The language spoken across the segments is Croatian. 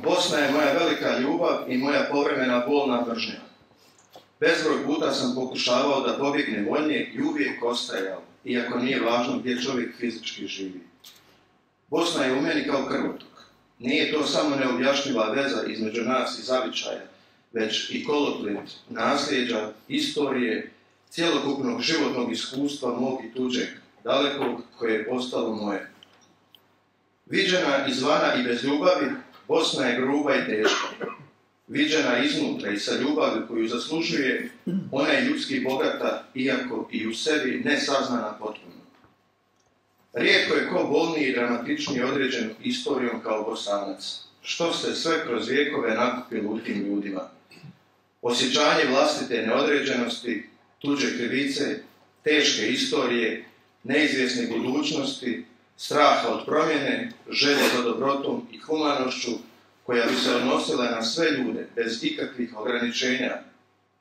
Bosna je moja velika ljubav i moja povremena bolna mržnja. Bezbroj puta sam pokušavao da pobjegnem od nje i uvijek ostajao, iako nije važno gdje čovjek fizički živi. Bosna je u meni kao krvotok. Nije to samo neobjašnjiva veza između nas i zavičaja, već i kolotlet nasljeđa, istorije, cjelokupnog životnog iskustva mog i tuđeg, dalekog koje je postalo moje. Viđena izvana i bez ljubavi, Bosna je gruba i teška. Viđena iznutra i sa ljubavi koju zaslužuje, ona je ljudski bogata, iako i u sebi nesaznana potpuno. Rijetko je ko bolniji i dramatičniji određen istorijom kao Bosanac. Što ste sve kroz vijekove nakupili u tim ljudima? Osjećanje vlastite neodređenosti, tuđe krivice, teške istorije, neizvjesne budućnosti, straha od promjene, želje za dobrotom i humanošću koja bi se odnosila na sve ljude bez ikakvih ograničenja,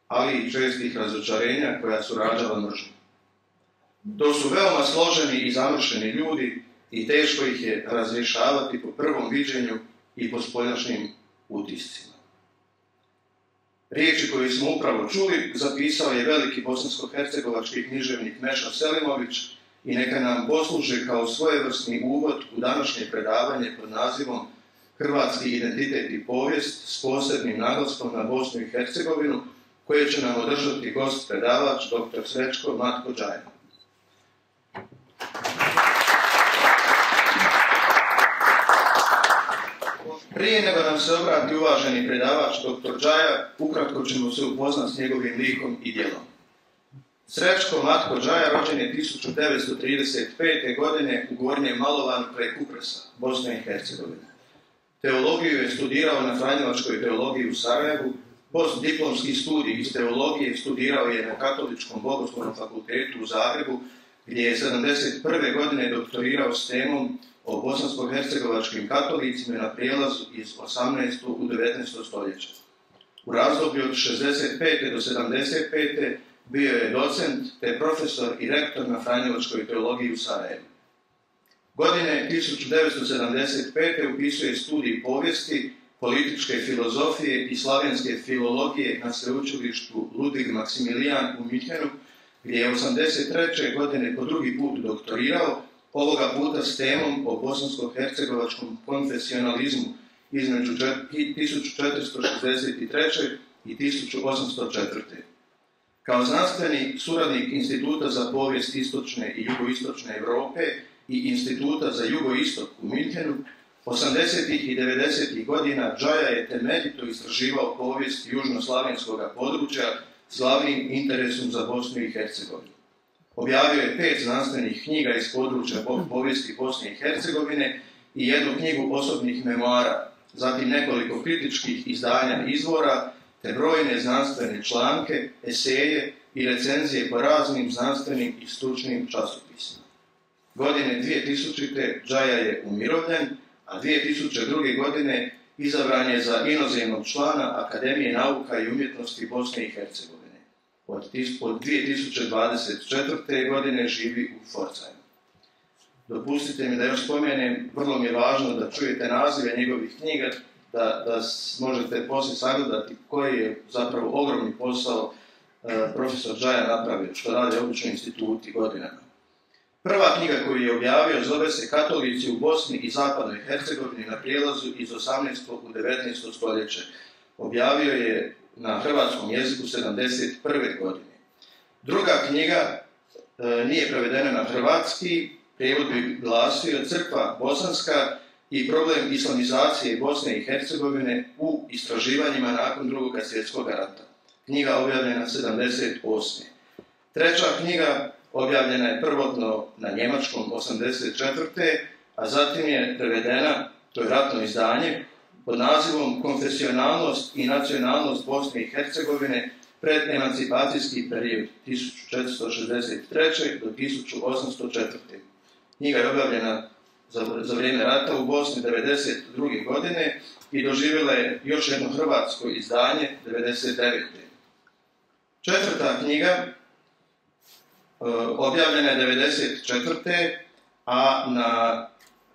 ali i čestih razočarenja koja su rađala mržnju. To su veoma složeni i zamršeni ljudi i teško ih je razrješavati po prvom viđenju i po spoljašnjim utiscima. Riječi koje smo upravo čuli zapisao je veliki bosansko-hercegovački književnik Meša Selimović i neka nam posluže kao svojevrsni uvod u današnje predavanje pod nazivom Hrvatski identitet i povijest s posebnim naglaskom na Bosnu i Hercegovinu, koje će nam održati gost predavač dr. Srećko Matko Džaja. Prije nego nam se obrati uvaženi predavač dr. Džaja, ukratko ćemo se upoznati s njegovim likom i djelom. Srećko Matko Džaja rođen je 1935. godine u Gornjem Malovanu kraj Kupresa, Bosne i Hercegovine. Teologiju je studirao na Franjevačkoj teologiji u Sarajevu, postdiplomski studij iz teologije studirao je na Katoličkom bogoslovnom fakultetu u Zagrebu, gdje je 1971. godine doktorirao s temom o bosansko-hercegovačkim katolicima na prijelazu iz 18. u 19. stoljeća. U razdoblju od 65. do 75. bio je docent te profesor i rektor na Franjevačkoj teologiji u Sarajevu. Godine 1975. upisuje studij povijesti, političke filozofije i slavenske filologije na sveučilištu Ludwig Maximilian u Minhenu, gdje je 1983. godine po drugi put doktorirao, ovoga puta s temom o bosansko-hercegovačkom konfesionalizmu između 1463. i 1804. Kao znanstveni suradnik Instituta za povijest istočne i jugoistočne Europe i Instituta za jugoistok u Minhenu, 80. i 90. godina Džaja je temeljito istraživao povijest južnoslavenskog područja s glavnim interesom za Bosnu i Hercegovinu. Objavio je 5 znanstvenih knjiga iz područja povijesti Bosne i Hercegovine i jednu knjigu osobnih memoara, zatim nekoliko kritičkih izdanja izvora, te brojne znanstvene članke, eseje i recenzije po raznim znanstvenim i stručnim časopisima. Godine 2000. Džaja je umirovljen, a 2002. godine izabran je za inozemnog člana Akademije nauka i umjetnosti Bosne i Hercegovine. Od 2024. godine živi u Pforzheimu. Dopustite mi da još spomenem, vrlo mi je važno da čujete nazive njegovih knjiga, da možete poslije sagledati koji je zapravo ogromni posao profesor Džaja napravio, što rade obično instituti godinama. Prva knjiga koju je objavio zove se Katolici u Bosni i Zapadnoj Hercegovini na prijelazu iz 18. u 19. stoljeće. Objavio je na hrvatskom jeziku 1971. godine. Druga knjiga nije prevedena na hrvatski, prijevod bi glasio Crkva bosanska i problem islamizacije Bosne i Hercegovine u istraživanjima nakon II. Svjetskog rata. Knjiga objavljena 1978. Treća knjiga objavljena je prvotno na njemačkom 1984. a zatim je prevedena, to je ratno izdanje, pod nazivom Konfesionalnost i nacionalnost Bosne i Hercegovine pred emancipacijski period 1463. do 1804. Knjiga je objavljena za vrijeme rata u Bosni 1992. godine i doživjela je još jedno hrvatsko izdanje 1999. Četvrta knjiga objavljena je 1994. a na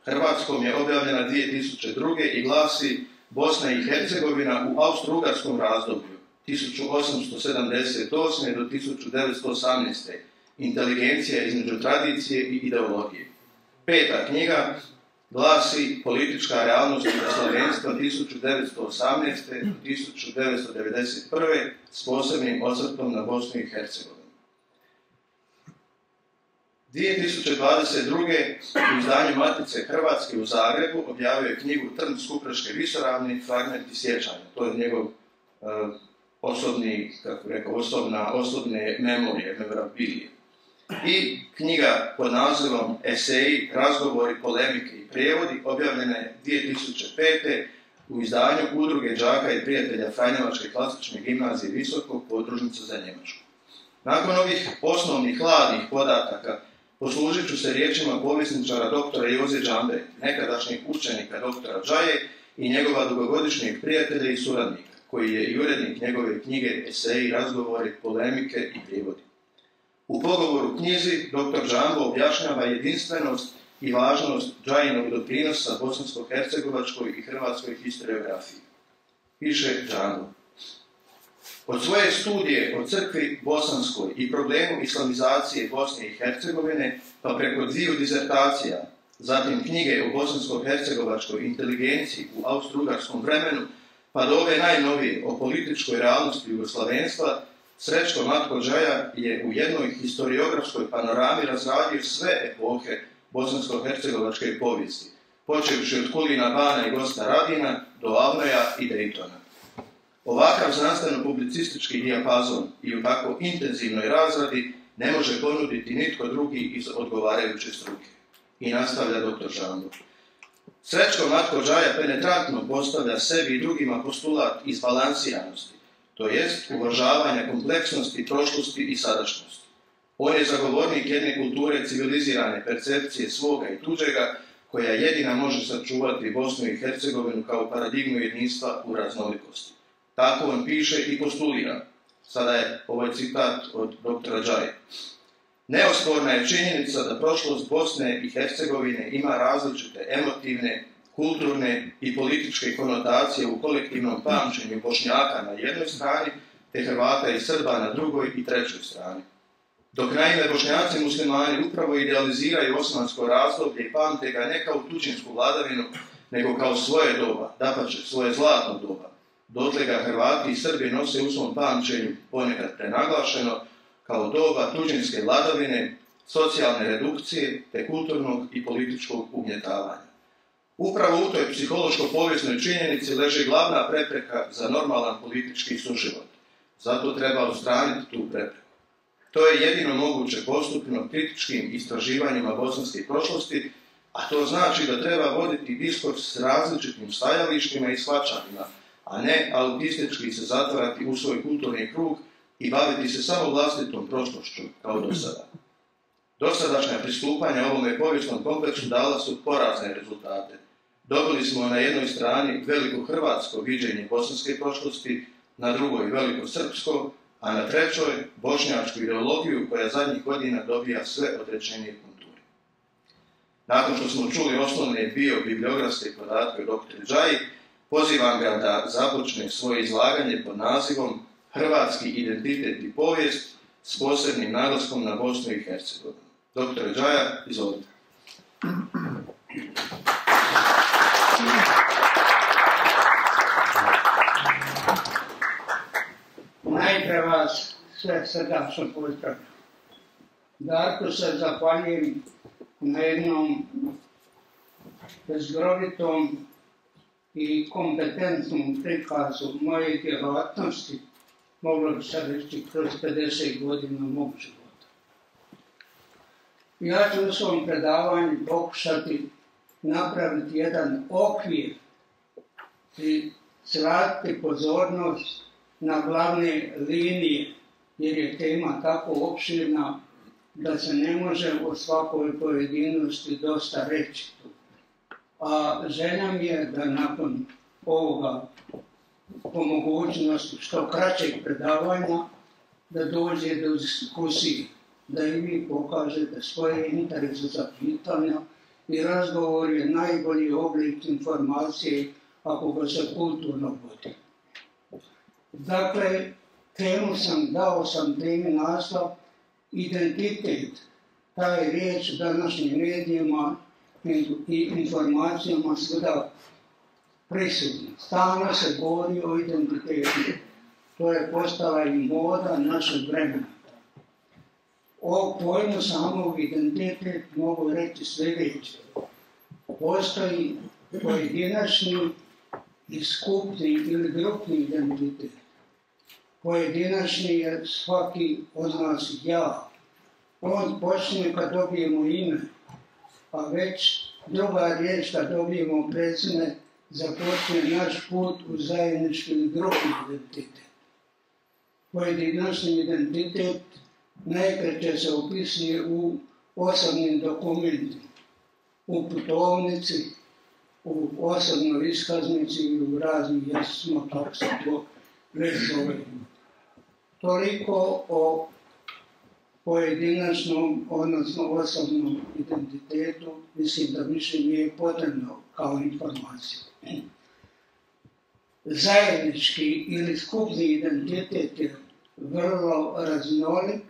hrvatskom je objavljena 2002. i glasi Bosna i Hercegovina u austro-ugarskom razdoblju 1878. do 1918. Inteligencija između tradicije i ideologije. 5. knjiga glasi Politička realnost jugoslavenstva 1918. do 1991. s posebnim osvrtom na Bosnu i Hercegovinu. 2022. u izdanju Matice Hrvatske u Zagrebu objavio je knjigu Trn s Kupreške visoravni, fragmenti sjećanja. To je njegov osobne memorije, memorabilije. I knjiga pod nazivom Eseji, razgovori, polemike i prijevodi objavljena je 2005. u izdanju Udruge đaka i prijatelja Franjevačke klasične gimnazije Visokog podružnica za Njemačku. Nakon ovih osnovnih hladnih podataka poslužit ću se riječima povjesničara doktora Joze Džambe, nekadašnjeg učenika doktora Džaje i njegova dugogodišnjeg prijatelja i suradnika, koji je i urednik njegove knjige Eseji, razgovori, polemike i prijevodi. U pogovoru knjizi dr. Džambo objašnjava jedinstvenost i važnost Džajinog doprinosa bosansko-hercegovačkoj i hrvatskoj historiografiji. Piše Džambo: od svoje studije o crkvi bosanskoj i problemu islamizacije Bosne i Hercegovine, pa preko 2 dizertacija, zatim knjige o bosansko-hercegovačkoj inteligenciji u austro-ugarskom vremenu, pa do ove najnovije o političkoj realnosti jugoslavenstva, Srećko Matko Džaja je u jednoj historiografskoj panorami razradio sve epohe bosansko-hercegovačke povijesti, počevši od Kulina Bana i Gosta Radina do Avnoja i Dejtona. Ovakav znanstveno-publicistički dijapazon i u tako intenzivnoj razradi ne može ponuditi nitko drugi iz odgovarajuće struke. I nastavlja dr. Džambo: Srećko Matko Džaja penetrantno postavlja sebi i drugima postulat izbalansiranosti, to jest uvažavanja kompleksnosti, prošlosti i sadašnjosti. On je zagovornik jedne kulture civilizirane percepcije svoga i tuđega, koja jedina može sačuvati Bosnu i Hercegovinu kao paradigmu jedinstva u raznolikosti. Tako on piše i postulira. Sada je ovaj citat od doktora Džaje. Neosporna je činjenica da prošlost Bosne i Hercegovine ima različite emotivne, kulturne i političke konotacije u kolektivnom pamćenju Bošnjaka na jednoj strani, te Hrvata i Srba na drugoj i trećoj strani. Dok naime Bošnjaci muslimani upravo idealiziraju osmansko razdoblje i pamte ga ne kao tuđinsku vladavinu, nego kao svoje doba, dapače svoje zlatno doba. Dotle ga Hrvati i Srbi nose u svom pamćenju, ponekad prenaglašeno, kao doba tuđinske vladavine, socijalne redukcije te kulturnog i političkog ugnjetavanja. Upravo u toj psihološko-povijesnoj činjenici leži glavna prepreka za normalan politički suživot. Zato treba odstraniti tu prepreku. To je jedino moguće postupno kritičkim istraživanjima bosanske prošlosti, a to znači da treba voditi diskurs s različitim stajalištima i shvaćanjima, a ne autistički se zatvarati u svoj kulturni krug i baviti se samo vlastitom prošlošću, kao do sada. Dosadašnja pristupanja ovome povijesnom kompleksu dala su porazne rezultate. Dobili smo na jednoj strani veliko hrvatsko viđenje bosanske prošlosti, na drugoj veliko srpsko, a na trećoj bošnjačku ideologiju koja zadnjih godina dobija sve odrečenije konture. Nakon što smo čuli osnovne bio-bibliografske podatke o dr. Džaji, pozivam ga da započne svoje izlaganje pod nazivom Hrvatski identitet i povijest s posebnim naglaskom na Bosnu i Hercegovinu. Dr. Džaja, izvolite. Najpre vas sve srdačno pozdravljam. Darku se zahvaljujem na jednom bezgrovitom i kompetentnom prikazu moje djelatnosti, moglo bi se reći kroz 50 godina mog života. Ja ću u svom predavanju pokušati napraviti jedan okvir i svratiti pozornost na glavne linije, jer je tema tako opširna da se ne može o svakoj pojedinosti dosta reći. A želja mi je da nakon ovoga, po mogućnosti što kraćeg predavanja, da dođe do diskusije, da i vi pokažete svoje interese za pitanja i razgovor je najbolji oblik informacije, a ako ga se kulturno vodi. Dakle, dao sam temi naslov identitet. Ta je riječ današnjim medijima i informacijama svuda prisutna. Stalno se govori o identitetu. To je postala i moda našeg vremena. O pojmu samog identitet mogu reći sljedeće. Postoji pojedinačni i skupni ili grupni identitet. Pojedinačni je svaki od nas ja. On počne kad dobijemo ime, a već druga riječ kad dobijemo prezime započne naš put u zajednički ili grupni identitet. Pojedinačni identitet najkraće se opisuje u osobnim dokumentima, u putovnici, u osobnoj iskaznici i u raznim jezičima, kako se to već zove. Toliko o pojedinačnom, odnosno osobnom identitetu, mislim da više nije potrebno kao informacija. Zajednički ili skupni identitet je vrlo raznolik,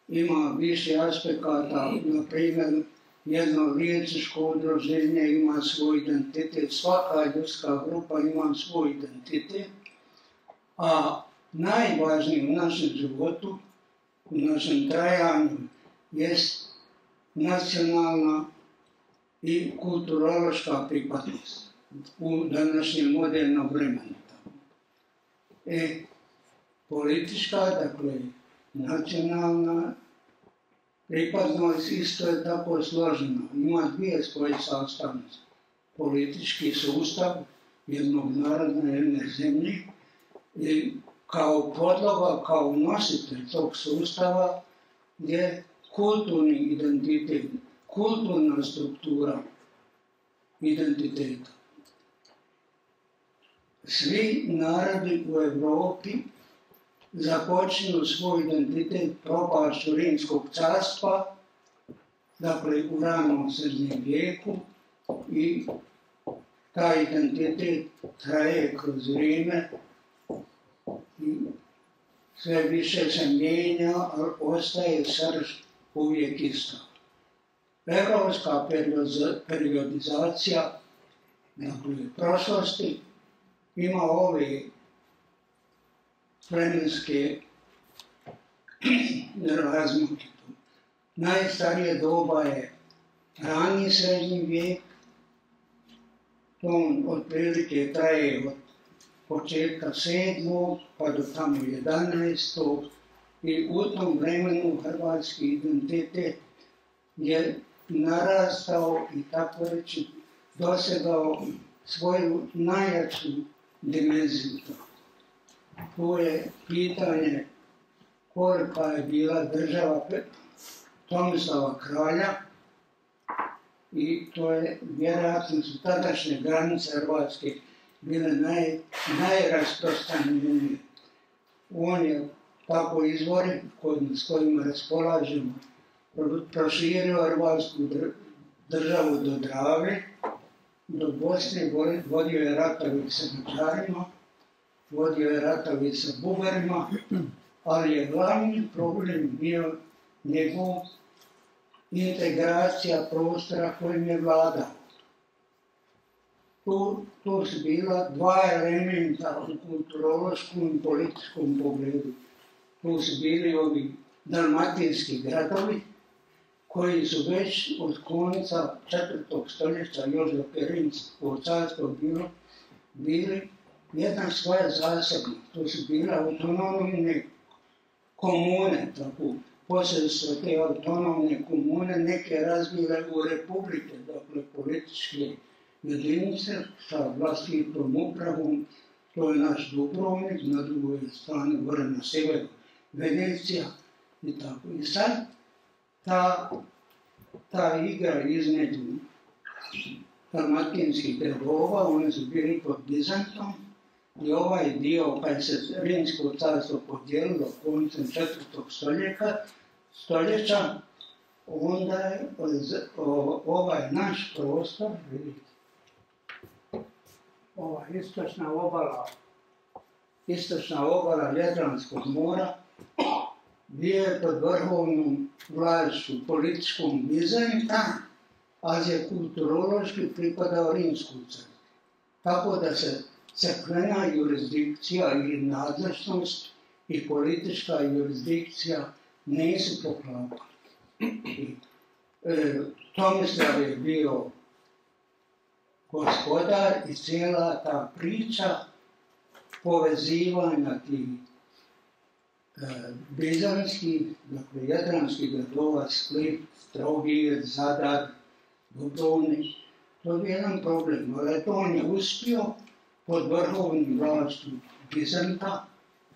ima više aspekata, na primjer, jedno liječničko udruženje ima svoj identitet, svaka ljudska grupa ima svoj identitet, a najvažnije u našem životu, u našem trajanju, jest nacionalna i kulturološka pripadnost u današnjem modernom vremenu. Politička, dakle, nacionalna pripadnost isto je tako složena. Ima dvije svoje sastavnice. Politički sustav jednog naroda, jedne zemlje, i kao podloga, kao nositelj tog sustava je kulturni identitet, kulturna struktura identiteta. Svi narodi u Europi započinju svoj identitet propašću Rimskog carstva, dakle u ranom srednjem vijeku, i taj identitet traje kroz vrijeme i sve više se mijenja, ali ostaje srž uvijek ista. Europska periodizacija, dakle prošlosti, ima ove vremenske razmake. Najstarije doba je rani srednji vijek, to otprilike traje od početka 7. pa do tamo 11. i u tom vremenu hrvatski identitet je narastao i tako reći dosegao svoju najjaču dimenziju. To je pitanje kolika je bila država Tomislava kralja i to je vjerojatno su tadašnje granice Hrvatske bile najrasprostranjenije. On je tako izvori s kojima raspolažemo proširio Hrvatsku državu do Drave, do Bosne, vodio je ratovi sa Mađarima, vodio je ratovi sa Bugarima, ali je glavni problem bio njegov integracija prostora kojim je vladao. Tu su bila dva elementa u kulturološkom i političkom pogledu. Tu su bili ovi dalmatinski gradovi, koji su već od konca 4. stoljeća, još dok je Rimsko carstvo bili jedna svoja zasebna. To su bile autonomne komune, tako. Poslije su te autonomne komune neke razbile u republike, dakle političke jedinice sa vlastitom upravom. To je naš Dubrovnik, na drugoj strani gore na severu Venecija i tako. I sad ta igra između dalmatinskih gradova, one su bili pod Bizantom i ovaj dio kad se Rimsko carstvo podijelilo koncem 4. stoljeća, onda je ovaj naš prostor, istočna obala Jadranskog mora, bio je pod vrhovnom vlašću političkom Bizanta, ali je kulturološki pripadao Rimsku crkvu. Tako da se crkvena jurisdikcija ili nadležnost i politička jurisdikcija nisu poklapali. Tomislav je bio gospodar i cijela ta priča povezivanja tih bizanskih, dakle jadranskih gradova, Split, Trogir, Zadar, Dubrovnik, to je jedan problem, ali to on je uspio pod vrhovnim vlašću Bizanta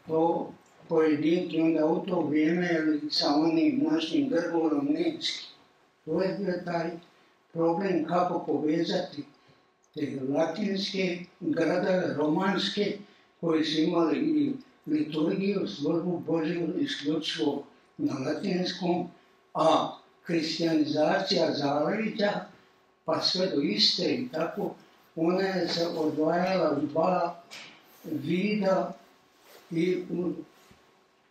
to pojediniti onda u to vrijeme sa onim našim Grgorom Nemskim. To je bio taj problem kako povezati te latinske gradove, romanske, koji su imali i liturgiju, službu Božju isključivo na latinskom, a kristijanizacija zaleđa, pa sve do Istre i tako, ona je se odvajala u dva vida i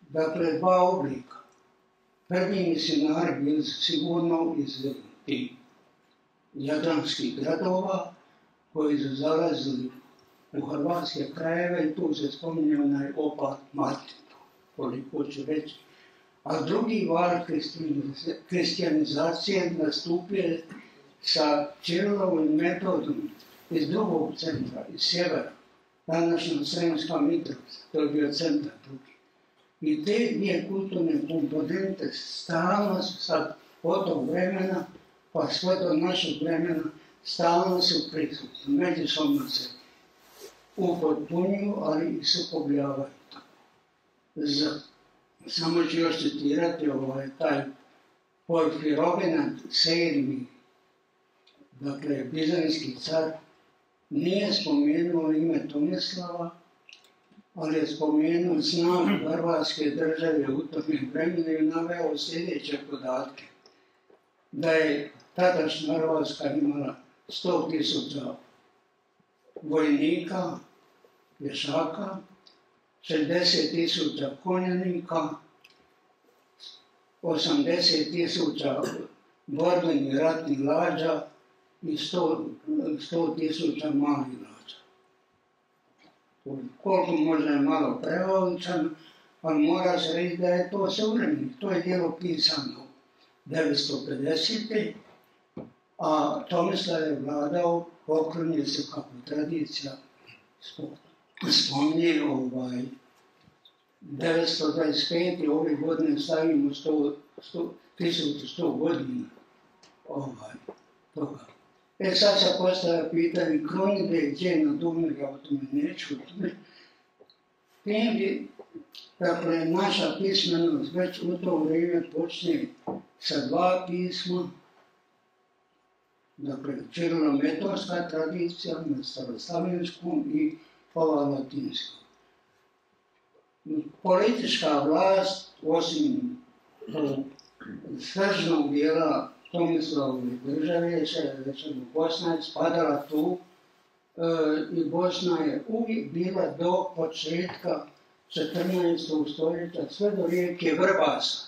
dakle dva oblika. Prvi misionari bili su sigurno iz tih jadranskih gradova koji su zalazili u hrvatske krajeve i tu se spominje onaj opat Martin, koliko ću reći. A drugi val kristijanizacije nastupio sa Čirilovim metodom iz drugog centra, iz sjevera, današnja Sremska Mitrovica, to je bio centar drugi. I te dvije kulturne komponente stalno su sad od tog vremena, pa sve do našeg vremena, stalno su prisutni, međusobno se upotpunjuju, ali i sukobljavaju. Samo ću još citirati taj Porfirogenat VII, dakle bizanski car, nije spomenuo ime Tomislava, ali je spomenuo snagu Hrvatske države u tom vremenu i naveo sljedeće podatke. Da je tadašnja Hrvatska imala 100.000 vojnika, pješaka, 60.000 konjanika, 80.000 borbenih ratnih lađa i 100.000 malih lađa. Koliko možda je malo preuveličano, ali mora se reći da je to suvremenik. To je djelo pisano 950. A Tomislav je vladao, okrunio se kako tradicija spominje 925. ove godine stavimo 1100 godina toga. Sad se postavlja pitanje kronide gdje na Dumega, o tome neću. Dakle, naša pismenost već u to vrijeme počne sa dva pisma, dakle, čirilo-metorska tradicija na staroslavenskom i ova latinska. Politička vlast, osim sržnog dijela Tomislavove države, Bosna je spadala tu i Bosna je uvijek bila do početka 14. stoljeća, sve do rijeke Vrbasa.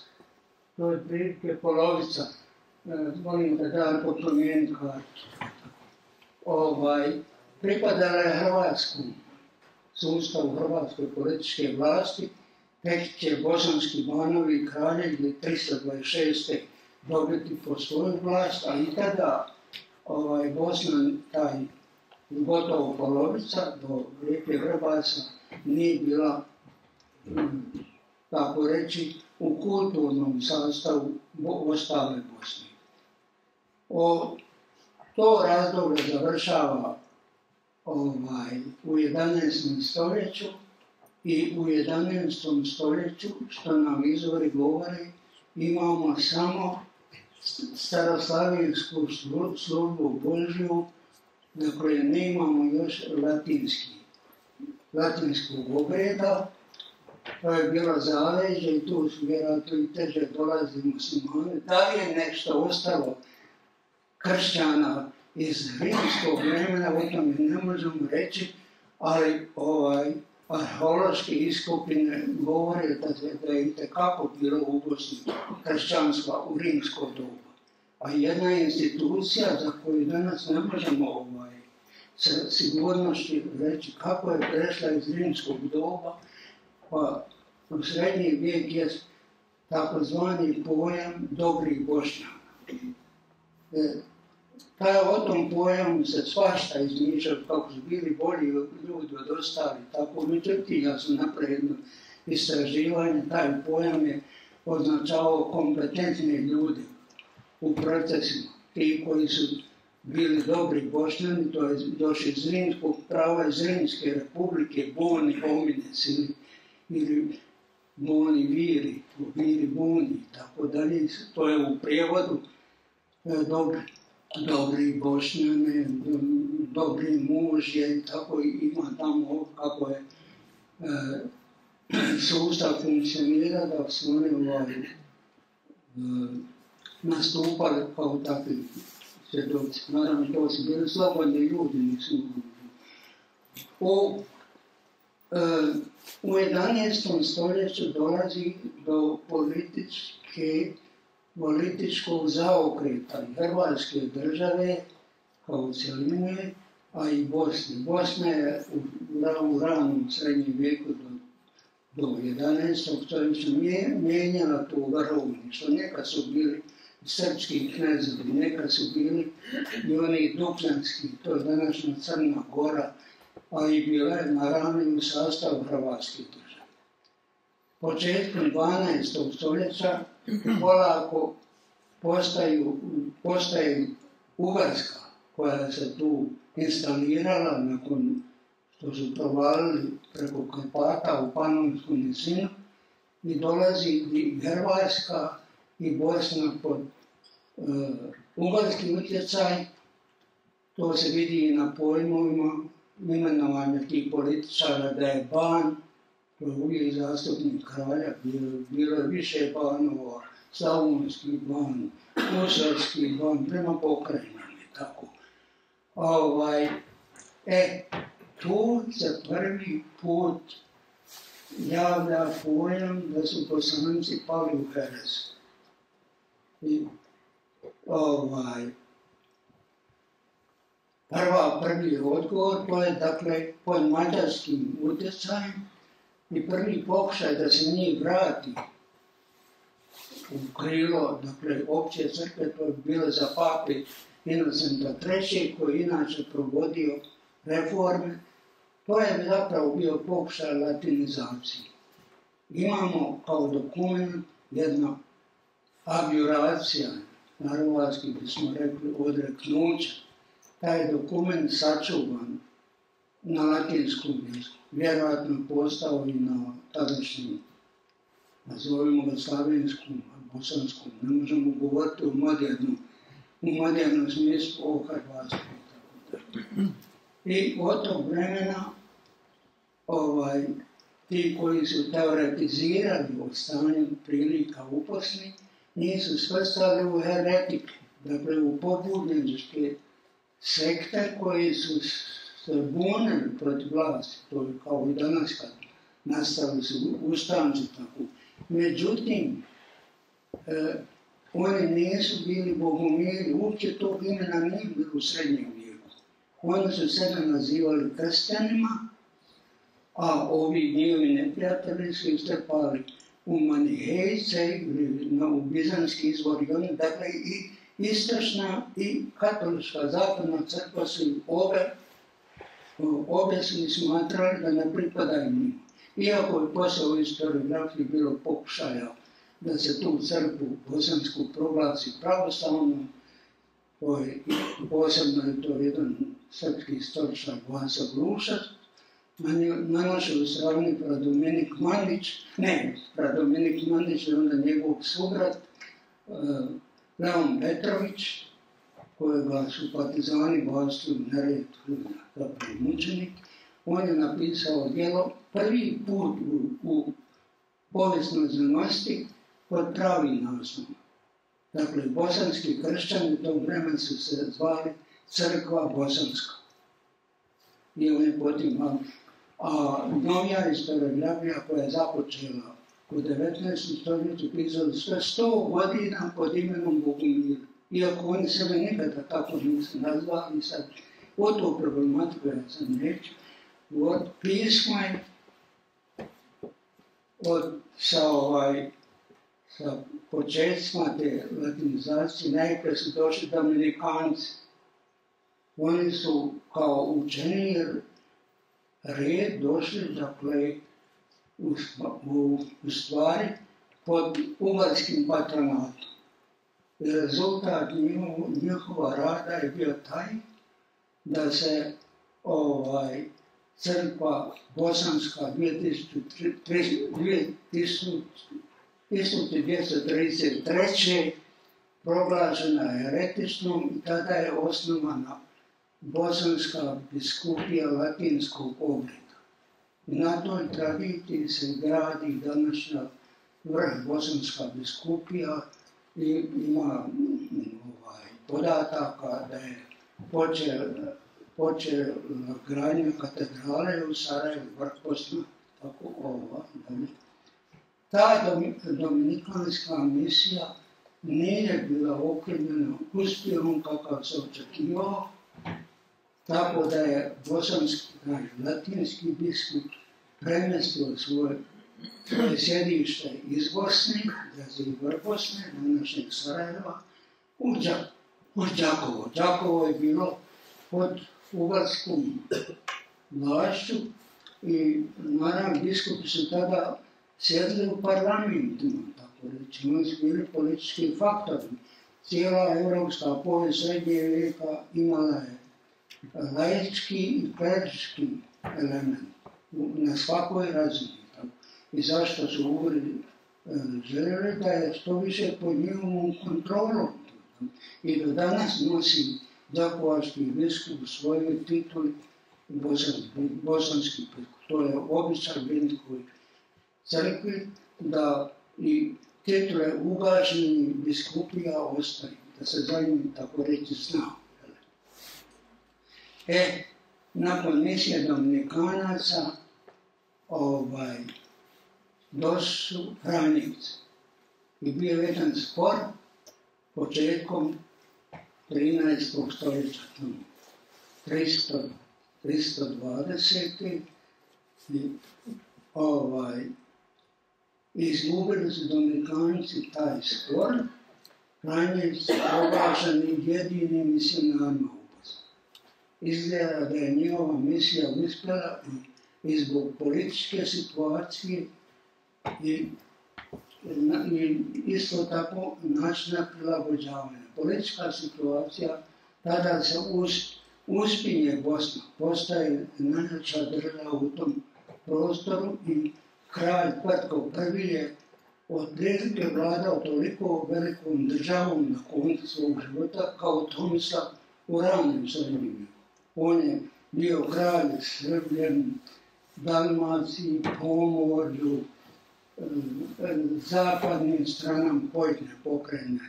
To je prilike polovica. Molim da dam popromijeniti kartu. Pripadala je hrvatskom sustavu hrvatskoj političke vlasti, tek će bosanski banovi i kraljevi 326. dobiti po svoju vlast, a i tada Bosna, taj gotovo polovica do rijeke Vrbasa, nije bila, tako reći, u kulturnom sastavu ostale Bosne. To razdoblje završava u 11. stoljeću i u 11. stoljeću, što nam izvori govore, imamo samo staroslavensku službu Božju, na kojoj nemamo još latinskog obreda. To je bilo zaleđe i tu su vjerojatno i teže dolazili muslimani. Da li je nešto ostalo kršćana iz rimskog vremena, o tome ne možemo reći, ali arheološke iskopine govore da je itekako bilo u Bosni kršćanstva u rimsko doba. A jedna institucija za koju danas ne možemo sa sigurnošću reći kako je prešla iz rimskog doba, pa u srednji vijek je takozvani pojam dobrih Bošnjaka. O tom pojamu se svašta izmišljao, kako su bili bolji ljudi od ostalih, tako. Međutim, ja sam napravio jedno istraživanje, taj pojam je označavao kompetentne ljude u procesima. Ti koji su bili dobri Bošnjani, to je došli iz rimskog prava, iz Rimske republike, boni homines ili boni viri, viri buni, tako dalje. To je u prijevodu dobri Bošnjane, dobri mužje i tako ima tamo kako je sustav funkcionira, da su oni nastupali kao takvi svjedoci. Naravno, to su bili slobodni ljudi, nisu. U 11. stoljeću dolazi do političkog zaokreta Hrvatske države kao cjeline, a i Bosne. Bosna je u ranom srednjem vijeku do 11. stoljeća mijenjala tu varovništvo. Nekad su bili srpski knezovi, nekad su bili i oni dukljanski, to je današnja Crna Gora, a i bila je naravno u sastavu Hrvatske države. Početkom 12. stoljeća polako postaje Ugarska, koja se tu instalirala nakon što su provalili preko Karpata u Panonsku nizinu, i dolazi i Hrvatska i Bosna pod ugarski utjecaj. To se vidi i na pojmovima imenovanja tih političara, da je ban, to je uvijek zastupnik kralja, bilo je više banova, Slavonski ban, Kosovski ban, prema pokrajinama i tako. Tu se prvi put javlja pojam da su Bosanci pali u herez. Prvi odgovor, to je dakle pod mađarskim utjecajem i prvi pokušaj da se njih vrati u krilo, dakle, opće crkve, to je bilo za pape Inocenta III, koji je inače provodio reforme. To je zapravo bio pokušaj latinizacije. Imamo kao dokument jedna abjuracija, na hrvatski bismo rekli odreknuća. Taj je dokument sačuvan na latinskom jeziku, vjerojatno postao i na tadašnjem, nazovimo ga slavenskom, bosanskom, ne možemo govoriti u modernom smislu o Hrvatskoj. I od tog vremena ti koji su teoretizirali o stanju prilika u Bosni nisu svrstali u heretike, dakle u pobudničke sekte koji su se bunili protiv vlasti, to je kao i danas kad nastavili su ustanci tako. Međutim, oni nisu bili bogumili, uopće tog imena nije bilo u srednjem vijeku. Oni su sebe nazivali kršćanima, a ovi njihovi neprijatelji su istrpali u manihejce ili u bizanski izvor. Dakle, i istočna i katolička zapadna crkva su obe su smatrali da ne pripadaju njima. Iako je posao u historiografiji bilo pokušaja da se tu crkvu bosansku proglasi pravoslavnom, posebno je to jedan srpski istoričar Vasa Glušac, na našoj strani Pradominik Mandić je onda njegov subrat Leon Petrović, kojega su partizani bacili u Neretvu kao mučenik. On je napisao djelo prvi put u povijesnoj znanosti pod pravim naslovom. Dakle, bosanski kršćani u tom vremenu su se zvali crkva bosanska. I on je potim, a novija historiografija koja je započela u 19. stoljeću pisali sve 100 godina pod imenom Bogumir. Iako oni sebe nikada tako nisu nazvali, sad o to problematiku ja sam neću. Pismo je sa početcima te latinizacije najprije su došli Dominikanci. Oni su kao učeni red došli, dakle, u stvari pod ugarskim patronatom. I rezultat njihova rada je bio taj da se crkva bosanska 1233. proglašena heretičnom i tada je osnovana bosanska biskupija latinskog oblika. I na toj tradiciji se gradi današnja vrh bosanska biskupija i ima podataka da je počela gradnja katedrale u Sarajevu, vrh Bosna, tako dalje. Ta dominikanska misija nije bila okrivljena uspjehom kakav se očekivao, tako da je bosanski, latinski biskup premjestio svoje sjedište iz Bosne, iz Bosne, današnjeg Sarajeva, u Đakovo. Đakovo je bilo pod ugarskom vlašću i naravno biskupi su tada sjedli u parlamentima, tako reći, oni su bili politički faktori. Cijela evropska povijest srednje vijeka imala je laički i klerički element na svakoj razini. I zašto su Ugri željeli da je što više pod njihovom kontrolom. I do danas nosi đakovački biskup u svojoj tituli bosanski biskup. To je običaj Benediktovoj crkvi da i titule ugašenih biskupija ostaju, da se za njim tako reći zna. Nakon misije Dominikanaca došli su Franjevci. I bio jedan spor početkom 13. stoljeća, 320. Izgubili su Dominikanci taj spor, Franjevci proglašeni jedinim misionarima u Bosni. Izgleda da je njihova misija uspjela i zbog političke situacije i isto tako načina prilagođavanja. Politička situacija, tada se uspinje Bosna, postaje najjača država u tom prostoru i kralj Tvrtko I je otprilike vladao toliko velikom državom na koncu svog života kao Tomislav u ranim srednjem vijeku. On je bio kralj Srbljen, Dalmaciji, Pomorju, zapadnim stranama pojedine pokrajine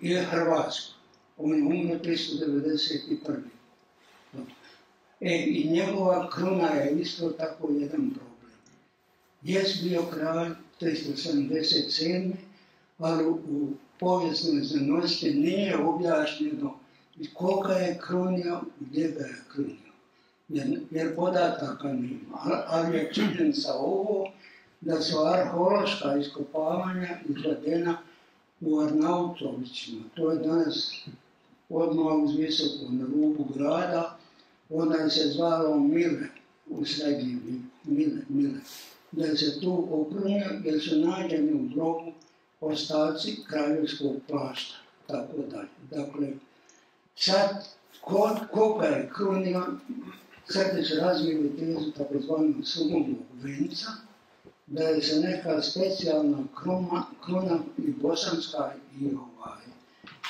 i Hrvatsku. On je umro 391. I njegova kruna je isto tako jedan problem. Jest bio kralj 377. ali u povijesnoj znanosti nije objašnjeno koga je krunio i gdje ga je krunio. Jer podataka nema, ali je činjenica ovo da su arheološka iskopavanja izvedena u Arnautovićima. To je danas odmah uz visoko na rubu grada, onda se zvalo Mile u srednjem vijeku, Mile. Da se tu okrunio jer su nađeni u grobu ostaci kraljevskog plašta, tako dalje. Dakle, sad, koga je krunio, sad će razvili tezu takozvanog sumomog venca, da je se neka specijalna kruna i bosanska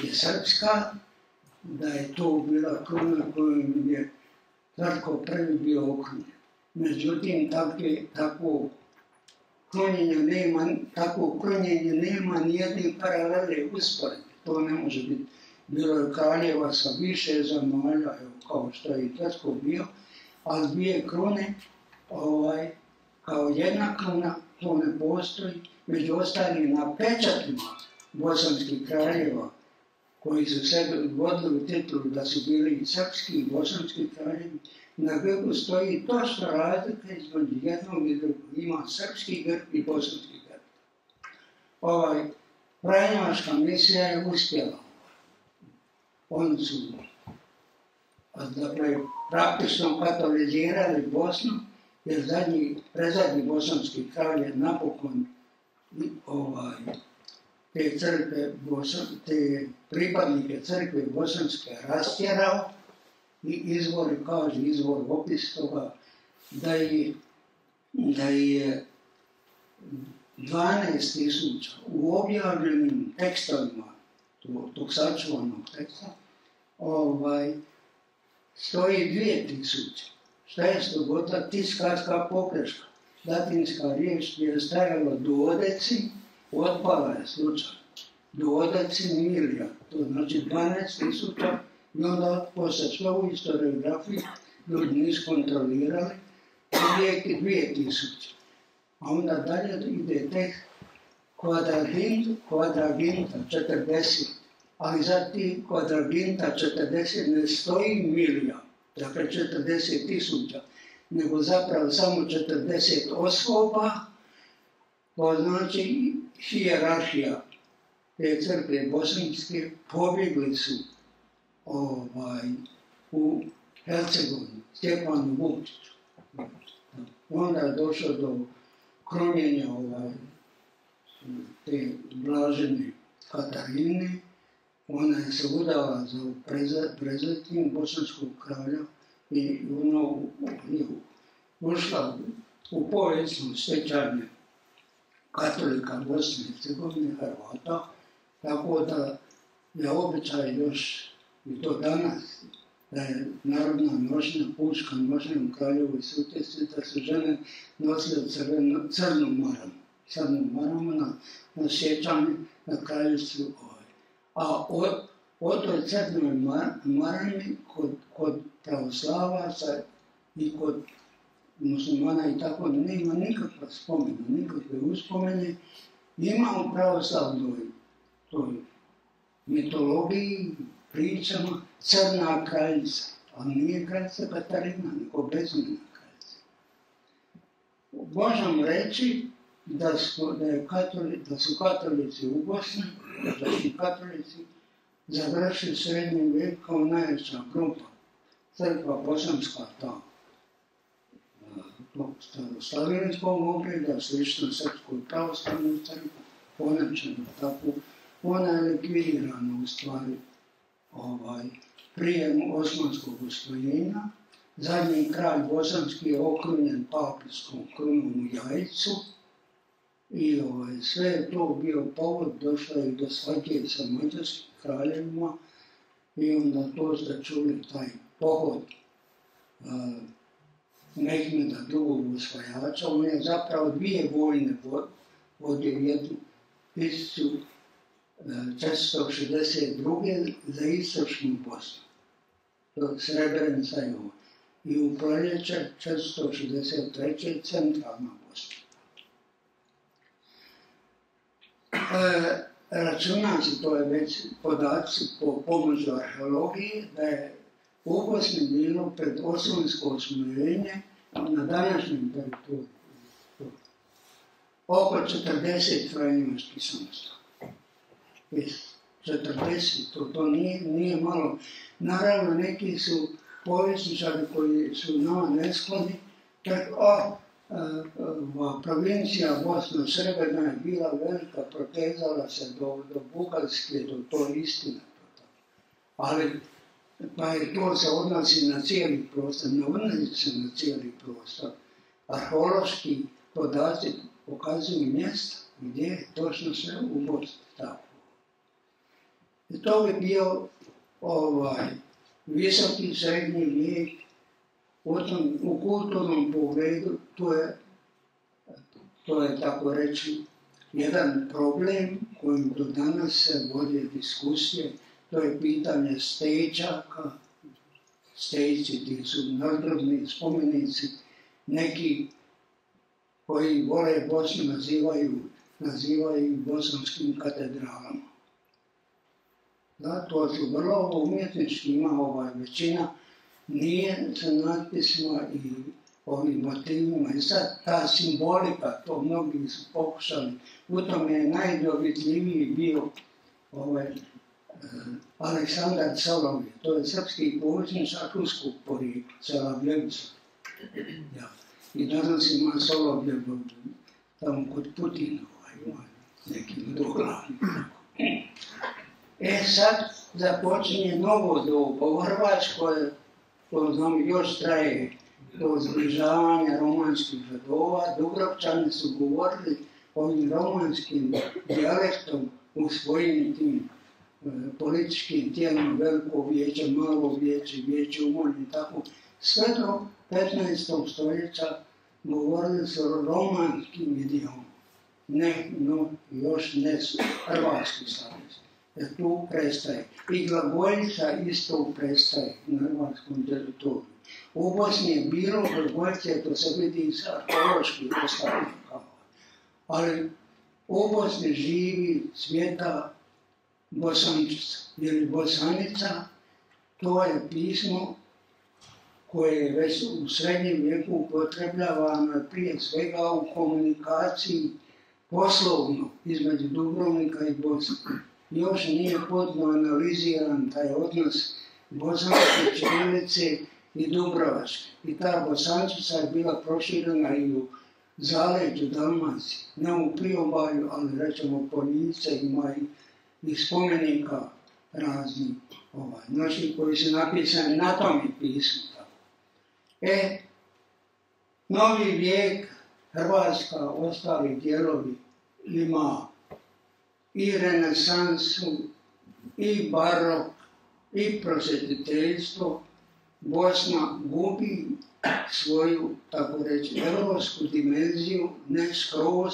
i srpska, da je to bila kruna kojom je Tvrtko I bio okrunjen. Međutim, takvo krunjenje nema nijedne paralele usporedbe. To ne može biti bilo je kraljeva sa više zemalja, kao što je i Trsko bio, ali 2 krune, kao jedna kruna, to ne postoji. Među ostalim na pečatima bosanskih kraljeva, koji su sebe vodili u titulu da su bili i srpski i bosanski kraljevi, na grbu stoji točno razlika između jednog i drugog. Ima srpski grb i bosanski grb. Franjevačka misija je uspjela. Oni su praktično katolizirali Bosnu, jer predzadnji bosanski kralj je napokon te pripadnike crkve bosanske rastjerao i izvor opis toga da je 12.000 u objavljenim tekstovima tog sačuvanog teksta stoji 2.000. Šta je stogota? Tiskarska pogreška. Latinska riječ je stajala duodeci, otpala je slučaj. Duodeci milija, to znači 12.000, i onda posle sve u historiografiji ljudi nisu kontrolirali, uvijek je 2.000. A onda dalje ide tek kvadraginta 40, ali za ti kvadraginta 40 ne stoji milija, dakle 40.000, nego zapravo samo 40 osoba, to znači hijerarhija te crkve bosanske pobjegli su u Hercegovini, Stjepanu Vukčiću. Onda je došlo do krunjenja te blažene Katarine. Ona je se udala za prezadnjeg bosanskog kralja i ušla u povijesno stečajne katolika Bosne i Hercegovine, Hrvata, tako da je običaj još i do danas da je narodna nošnja, pučka nošnja u Kraljevoj Sutjesci, da su žene nosile crnu maramu na sjećanje na kraljicu. A o toj crnoj marami kod pravoslavaca i kod muslimana i tako nema nikakva spomena, nikakve uspomene. Ima u pravoslavnoj toj mitologiji, pričama, crna kraljica, ali nije kraljica Katarina, nego bezimena kraljica. Možemo reći da su katolici u Bosni, tadašnji katolici, završili srednji vijek kao najveća grupa. Crkva bosanska, ta staroslavenskog obreda, slično srpskoj pravoslavnoj crkvi, ponačeno tako, ona je likvidirana u stvari prije osmanskog osvojenja. Zadnji kralj bosanski je okrunjen papijskom krunom u Jajcu i sve je to bio povod, došlo je do svađe sa mađarskim kraljevima i onda to ste čuli taj pohod Mehmeda II. Osvajača. On je zapravo 2 vojne vodio, jednu 1462. za istočnu Bosnu. To Srebrenica je ovo. I u proljeće 1463. centralna Bosna. Računa se, to je već podaci po pomoću arheologije, da je u Bosni bilo pred osmansko osvojenje na današnjem teritoriju oko 40 franjevačkih samostana. 40, to nije malo. Naravno, neki su povjesničari koji su nama neskloni, provincija Bosna Srebrna je bila velika, protezala se do Bugarske, to je istina. Ali, pa je to se odnosi na cijeli prostor, ne odnosi se na cijeli prostor. Arheološki podaci pokazuju mjesta gdje je točno sve u Bosni tako. I to bi bio visoki srednji vijek. U kulturnom pogledu to je tako reći jedan problem kojim do danas se vode diskusije to je pitanje stečaka. Stečci, ti su nadgrobni spomenici, neki koji vole Bosnu nazivaju bosanskim katedralama. Da, to su vrlo umjetnički, ima većina, nije sa natpisima i ovim motivima. I sad ta simbolika, to mnogi su pokušali, u tome je najdovidljiviji bio Aleksandar Solovjev, to je srpski povjesničar ruskog porijekla, Solovjevca. Ja. I danas ima Solovjev tamo kod Putina, nekim druglavnim. Sad započinje novo doba u Hrvatskoj, to znam još traje do zbližavanja romanskih redova. Dubrovčani su govorili ovim romanskim dijalektom u svojim tim političkim tijelima, veliko vijeće, malo vijeće, vijeće umolje i tako. Sve do 15. stoljeća govorili su romanskim idijom. Još ne su hrvatski savez. Jer tu prestaje. I glagoljica isto prestaje na hrvatskom teritoriju. U Bosni je bilo glagoljice, to se vidi iz arheoloških ostavnika. Ali u Bosni živi svijeta bosančica ili bosanica. To je pismo koje je već u srednjem vijeku upotrebljavano prije svega u komunikaciji poslovno između Dubrovnika i Bosne. Još nije potpuno analiziran taj odnos bosanske ćirilice i dubrovačke. I ta bosančica je bila proširena i u zaleđu Dalmacije, ne u priobalju, ali rećemo Poljice, ima i spomenika razni, naši koji su napisani na tom i pismu. Novi vijek, Hrvatska, ostali dijelovi ima i renesansu, i barok, i prosvjetiteljstvo. Bosna gubi svoju, tako reći, evropsku dimenziju, ne skroz,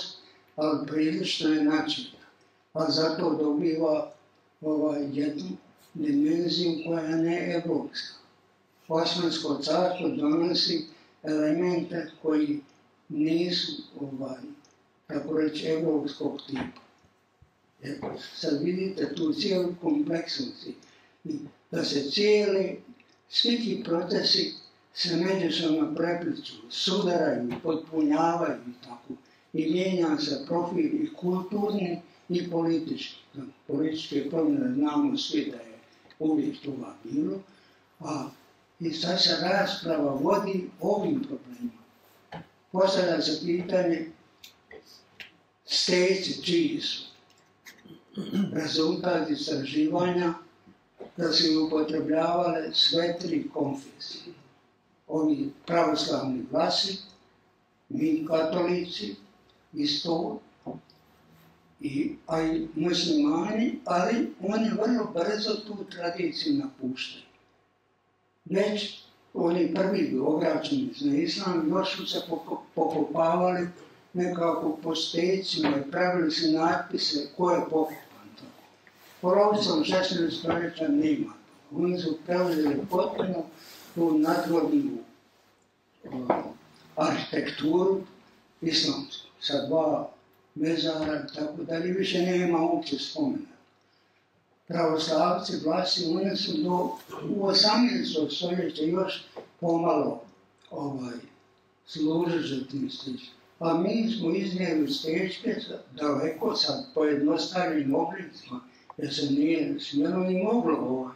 ali prilično je načeta. A zato dobiva jednu dimenziju koja je ne evropska. Osmansko carstvo donosi elemente koji nisu, tako reći, evropskog tipa. Sad vidite tu cijelu kompleksnosti. Da se svi ti procesi se međusobno prepliču, sudaraju, potpunjavaju i tako. I mijenja se profil i kulturni i politički. Političke promjene znamo svi da je uvijek toga bilo. I sad se rasprava vodi ovim problemima. Postavlja se pitanje steci čiji su. Rezultat istraživanja da su upotrebljavale sve tri konfesije. Ovi pravoslavni glasi, mi katolici, isto, a i muslimani, ali oni vrlo brzo tu tradiciju napuštaju. Već oni prvi obraćeni na islam još su se pokopavali nekako po stecima i pravili su natpise ko je pokopan. Polovicom 16. stoljeća nema. Oni su preuzeli potpuno tu nadgrobnu arhitekturu islamsku, sa dva mezara, tako da li više nema uopće spomena. Pravoslavci, vlasi, oni su u 18. stoljeća još pomalo služili tim stičima. A mi smo iznijeli stečke daleko sa pojednostavljenim oblicima, jer se nije smjelo ni moglo,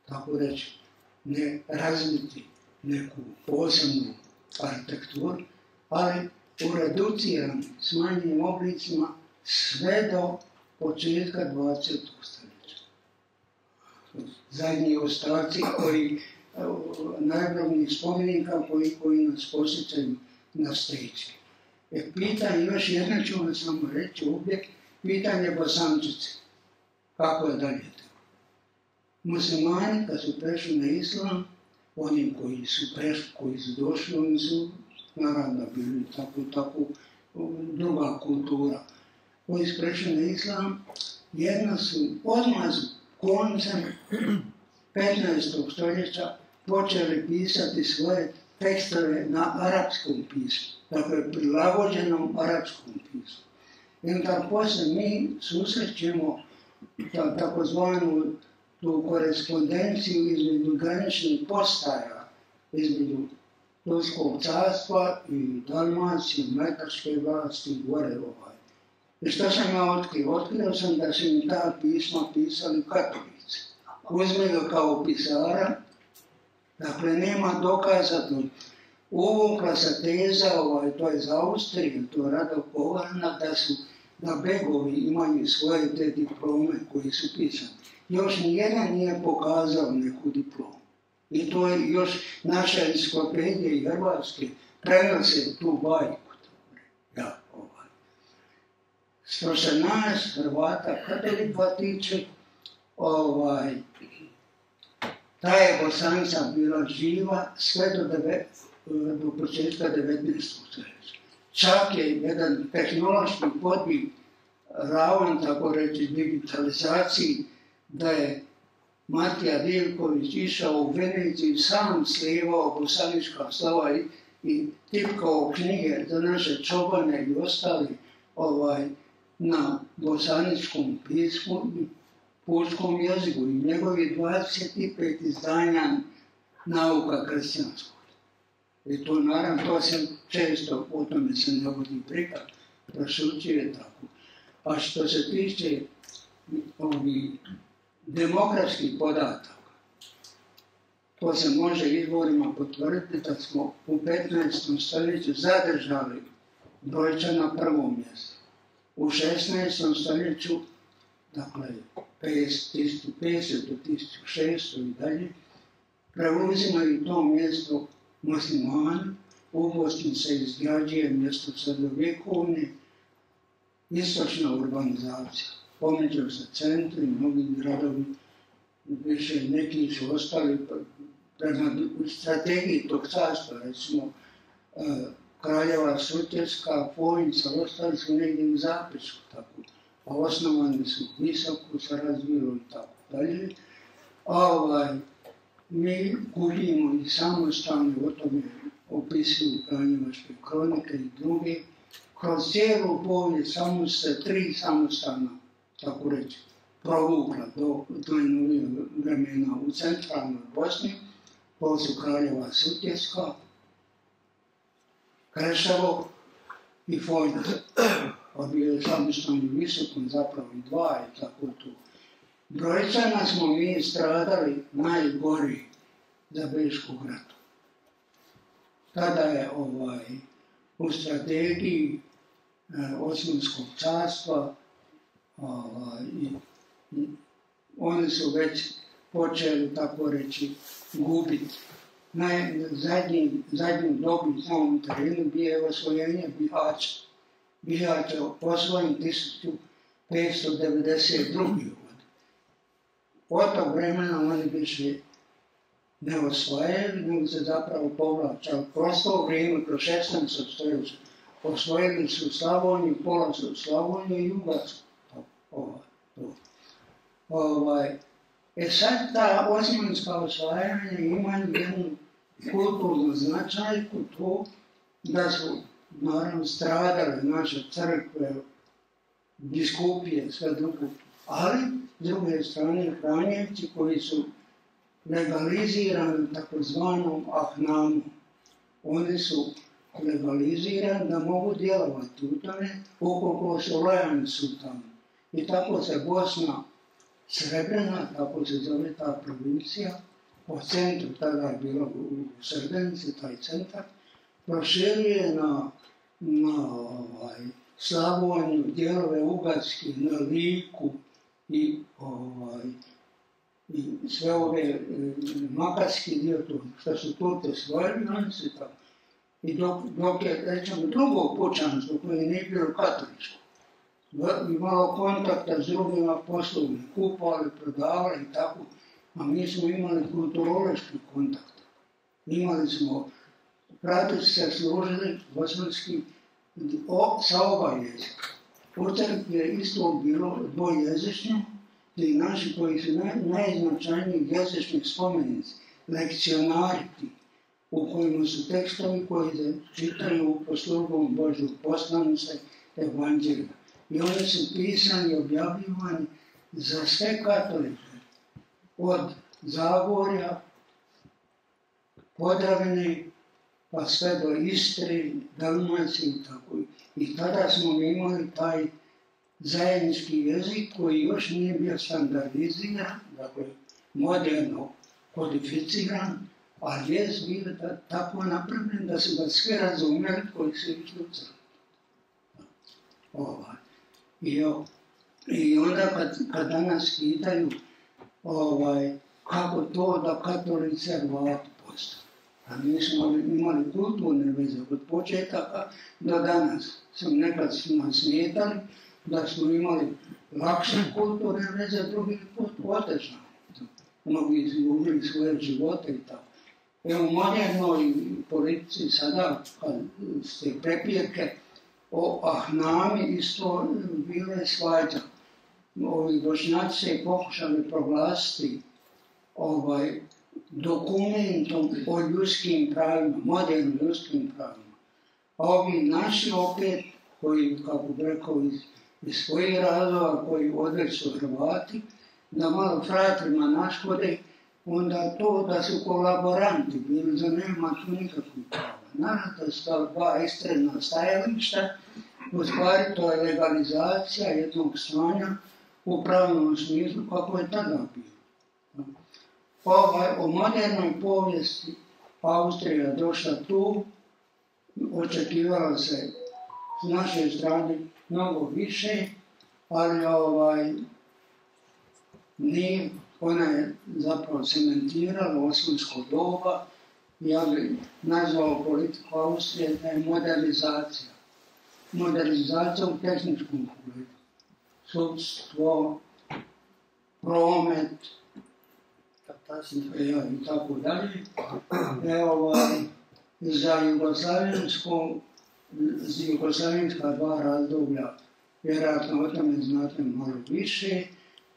tako reći, ne razviti neku posebnu arhitekturu, ali u reduciranim, smanjenim oblicima sve do početka 20. stoljeća. Zadnji ostaci koji, najbrojnijih spomenika koji nas posjećaju na steći. Pitanje, još jedno ću vam samo reći uvijek, pitanje Bosančice. Kako je dalje to? Muslimani, kad su prešli na islam, oni koji su došli, oni su naravno bili tako druga kultura. Koji su prešli na islam, odmah su koncem 15. stoljeća počeli pisati svoje tekstove na arapskom pismu, dakle prilagođenom arapskom pismu. I onda poslije mi susrećemo takozvanu tu korespondenciju između graničnih postaja, između Turskog carstva i Dalmacije, Mletačke vlasti, gore ovaj. I što sam ja otkrio? Otkrio sam da su im ta pisma pisali katolici. Uzmi ga kao pisara, dakle nema dokaza. Uvukla se teza, to je za Austriju, to je Rado Kovarna, da begovi imaju svoje te diplome koji su pisani. Još nijedan nije pokazao neku diplomu. I to je još naša enciklopedija i hrvatske prenose tu bajku. Ja, što se nas, Hrvata, katolika tiče, ta je Bosanca bila živa sve do početka 19. stoljeća. Čak je jedan tehnološki podvig ravan, tako reći, digitalizaciji, da je Matija Divković išao u Veneciju, sam slijevao bosanička slova i tipkao knjige za naše čobane i ostali na bosaničkom pismu i puškom jeziku. I njegovi 25 izdanja nauka kršćanskog. I to naravno, to se često, o tome se ne vodi prikaz, prošućuje tako. A što se tiče demografskih podataka, to se može izvorima potvrditi da smo u 15. stoljeću zadržali brojča na prvom mjestu. U 16. stoljeću, dakle 1500 do 1600 i dalje, preuzimaju to mjesto muslimani, u Bosni se izgrađuje mjesto sredovjekovne, istočna urbanizacija. Pomeđu se centri, mnogi gradovi, više neki su ostali prema strategiji tog carstva, recimo Kraljeva Sutjeska, Fojnica, ostali su negdje u Zapisku, tako. A osnovani su Visoko, se razvilo i tako dalje. Mi gubimo i samostalne, o tome opisuju Franjevačke kronike i druge. Kroz cijelu povijest samo se 3 samostalna, tako reći, provukla do najnovijeg vremena u centralnoj Bosni. To su Kraljeva Sutjeska, Kreševo i Fojnica. Pa bio je samostalni Visokom, zapravo i 2 i tako to. Brojčana smo mi stradali najgori za Bečkog ratu. Tada je u strategiji Osmanskog carstva oni su već počeli, tako reći, gubiti. Na zadnjim dobrim samom terenu bio je osvojenje Bihaća. Bihać je osvojen 1592. Od tog vremena oni više ne osvajali, nego se zapravo povlačali. Kroz to vrijeme, kroz 16. stoljeća, osvojili su Slavoniju, pola su Slavoniju i Ugarsku. Sad ta osmanska osvajanja imaju jednu kulturnu značajku, to da su naravno stradale naše crkve, biskupije, sve drugo. Ali, s druge strane, Franjevci koji su legalizirani takozvanom ahnamom. Oni su legalizirani da mogu djelovati u tome ukoliko su lojani sultanu. I tako se Bosna Srebrena, tako se zove ta provincija, po centru, tada je bilo u Srebrenici, taj centar, proširuje na Slavoniju, dijelove Ugarske, na Liku i sve ove makarski dio to, što su Turke svojili, oni su tako. I dok je, rečemo, drugo pučanstvo koje nije bilo katoličko, imalo kontakta s drugima poslovima, kupovali, prodavali i tako, a mi smo imali kulturološki kontakt. Imali smo, brati se služili bosanski sa oba jezika. U crkvi je isto bilo dvojezično, ti naši koji su najznačajniji jezični spomenici, lekcionari ti, u kojima su tekstovi koji se čitaju po slugom Božju poslanice evanđelja. I oni su pisani i objavljivani za sve katolike, od Zagorja, Podravine, pa sve do Istre, Dalmacije i tako. I tada smo imali taj zajednički jezik koji još nije bio standardiziran, dakle moderno kodificiran, ali je bio tako napravljen da su ga sve razumjeli koji su išli u crkvu. I onda kad danas pitaju kako to da katolici Hrvati postaju. A mi smo imali kulturne veze od početaka do danas. Nekad su nam smetali da smo imali lakše kulturne veze, drugi put otežane. Mnogi su gubili svoje živote i tako. Evo, u modernoj politici sada, kad ste prepirke o Ahnami, isto bile svađa. Ovi Bošnjaci se pokušali proglasiti dokumentom o ljudskim pravima, modernim ljudskim pravima. A ovi naši opet, koji, kako bi rekao, iz svojih razloga, koji odveć su Hrvati, da malo fratrima naškode, onda to da su kolaboranti bili, da nema tu nikakvih prava. Naravno, da su to dva ekstremna stajališta, u stvari to je legalizacija jednog stanja u pravnom smislu kako je tada bilo. O modernoj povijesti Austrija je došla tu, očekivala se s naše strane mnogo više, ali nije, ona je zapravo cementirala osmansko doba. Ja bih nazvao politiku Austrije da je modernizacija. Modernizacija u tehničkom pogledu. Sudstvo, promet, i tako dalje. Za jugoslavenska dva razdoblja, vjerojatno o tome znate malo više,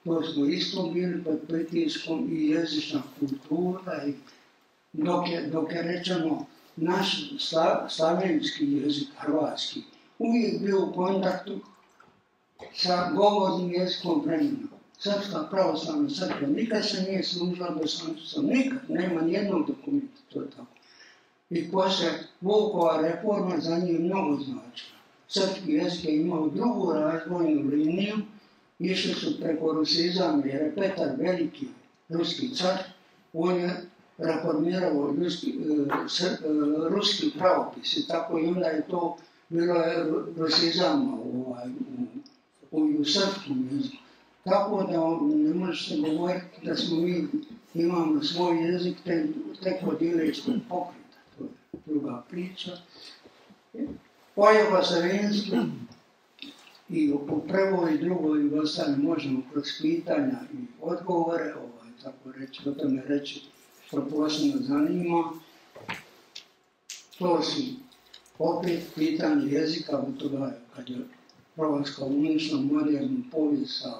to smo isto bili pod pritiskom i jezična kultura, i dok je rečemo naš slavenski jezik, hrvatski, uvijek bio u kontaktu sa govornim jezikom vremena. Srpska pravoslavna crkva nikad se nije služila bosancom, nikad, nema nijednog dokumenta, to je tako. I poslije Vukova reforma za njih mnogo značila. Srpski jezik je imao drugu razvojnu liniju, išli su preko rusizama, jer je Petar Veliki, ruski car, on je reformirao ruski pravopis i tako i onda je to bilo rusizama u srpskom jeziku. Tako da ne možete govoriti da smo mi imamo svoj jezik tek od ilirskog pokreta. To je druga priča. Po jugoslavensku i u prvoj i drugoj Jugoslaviji možemo kroz pitanja i odgovore, tako reći, o tome reći što posebno zanima. To su opet pitanje jezika, od toga kad je Hrvatska unišla modernu povijest sa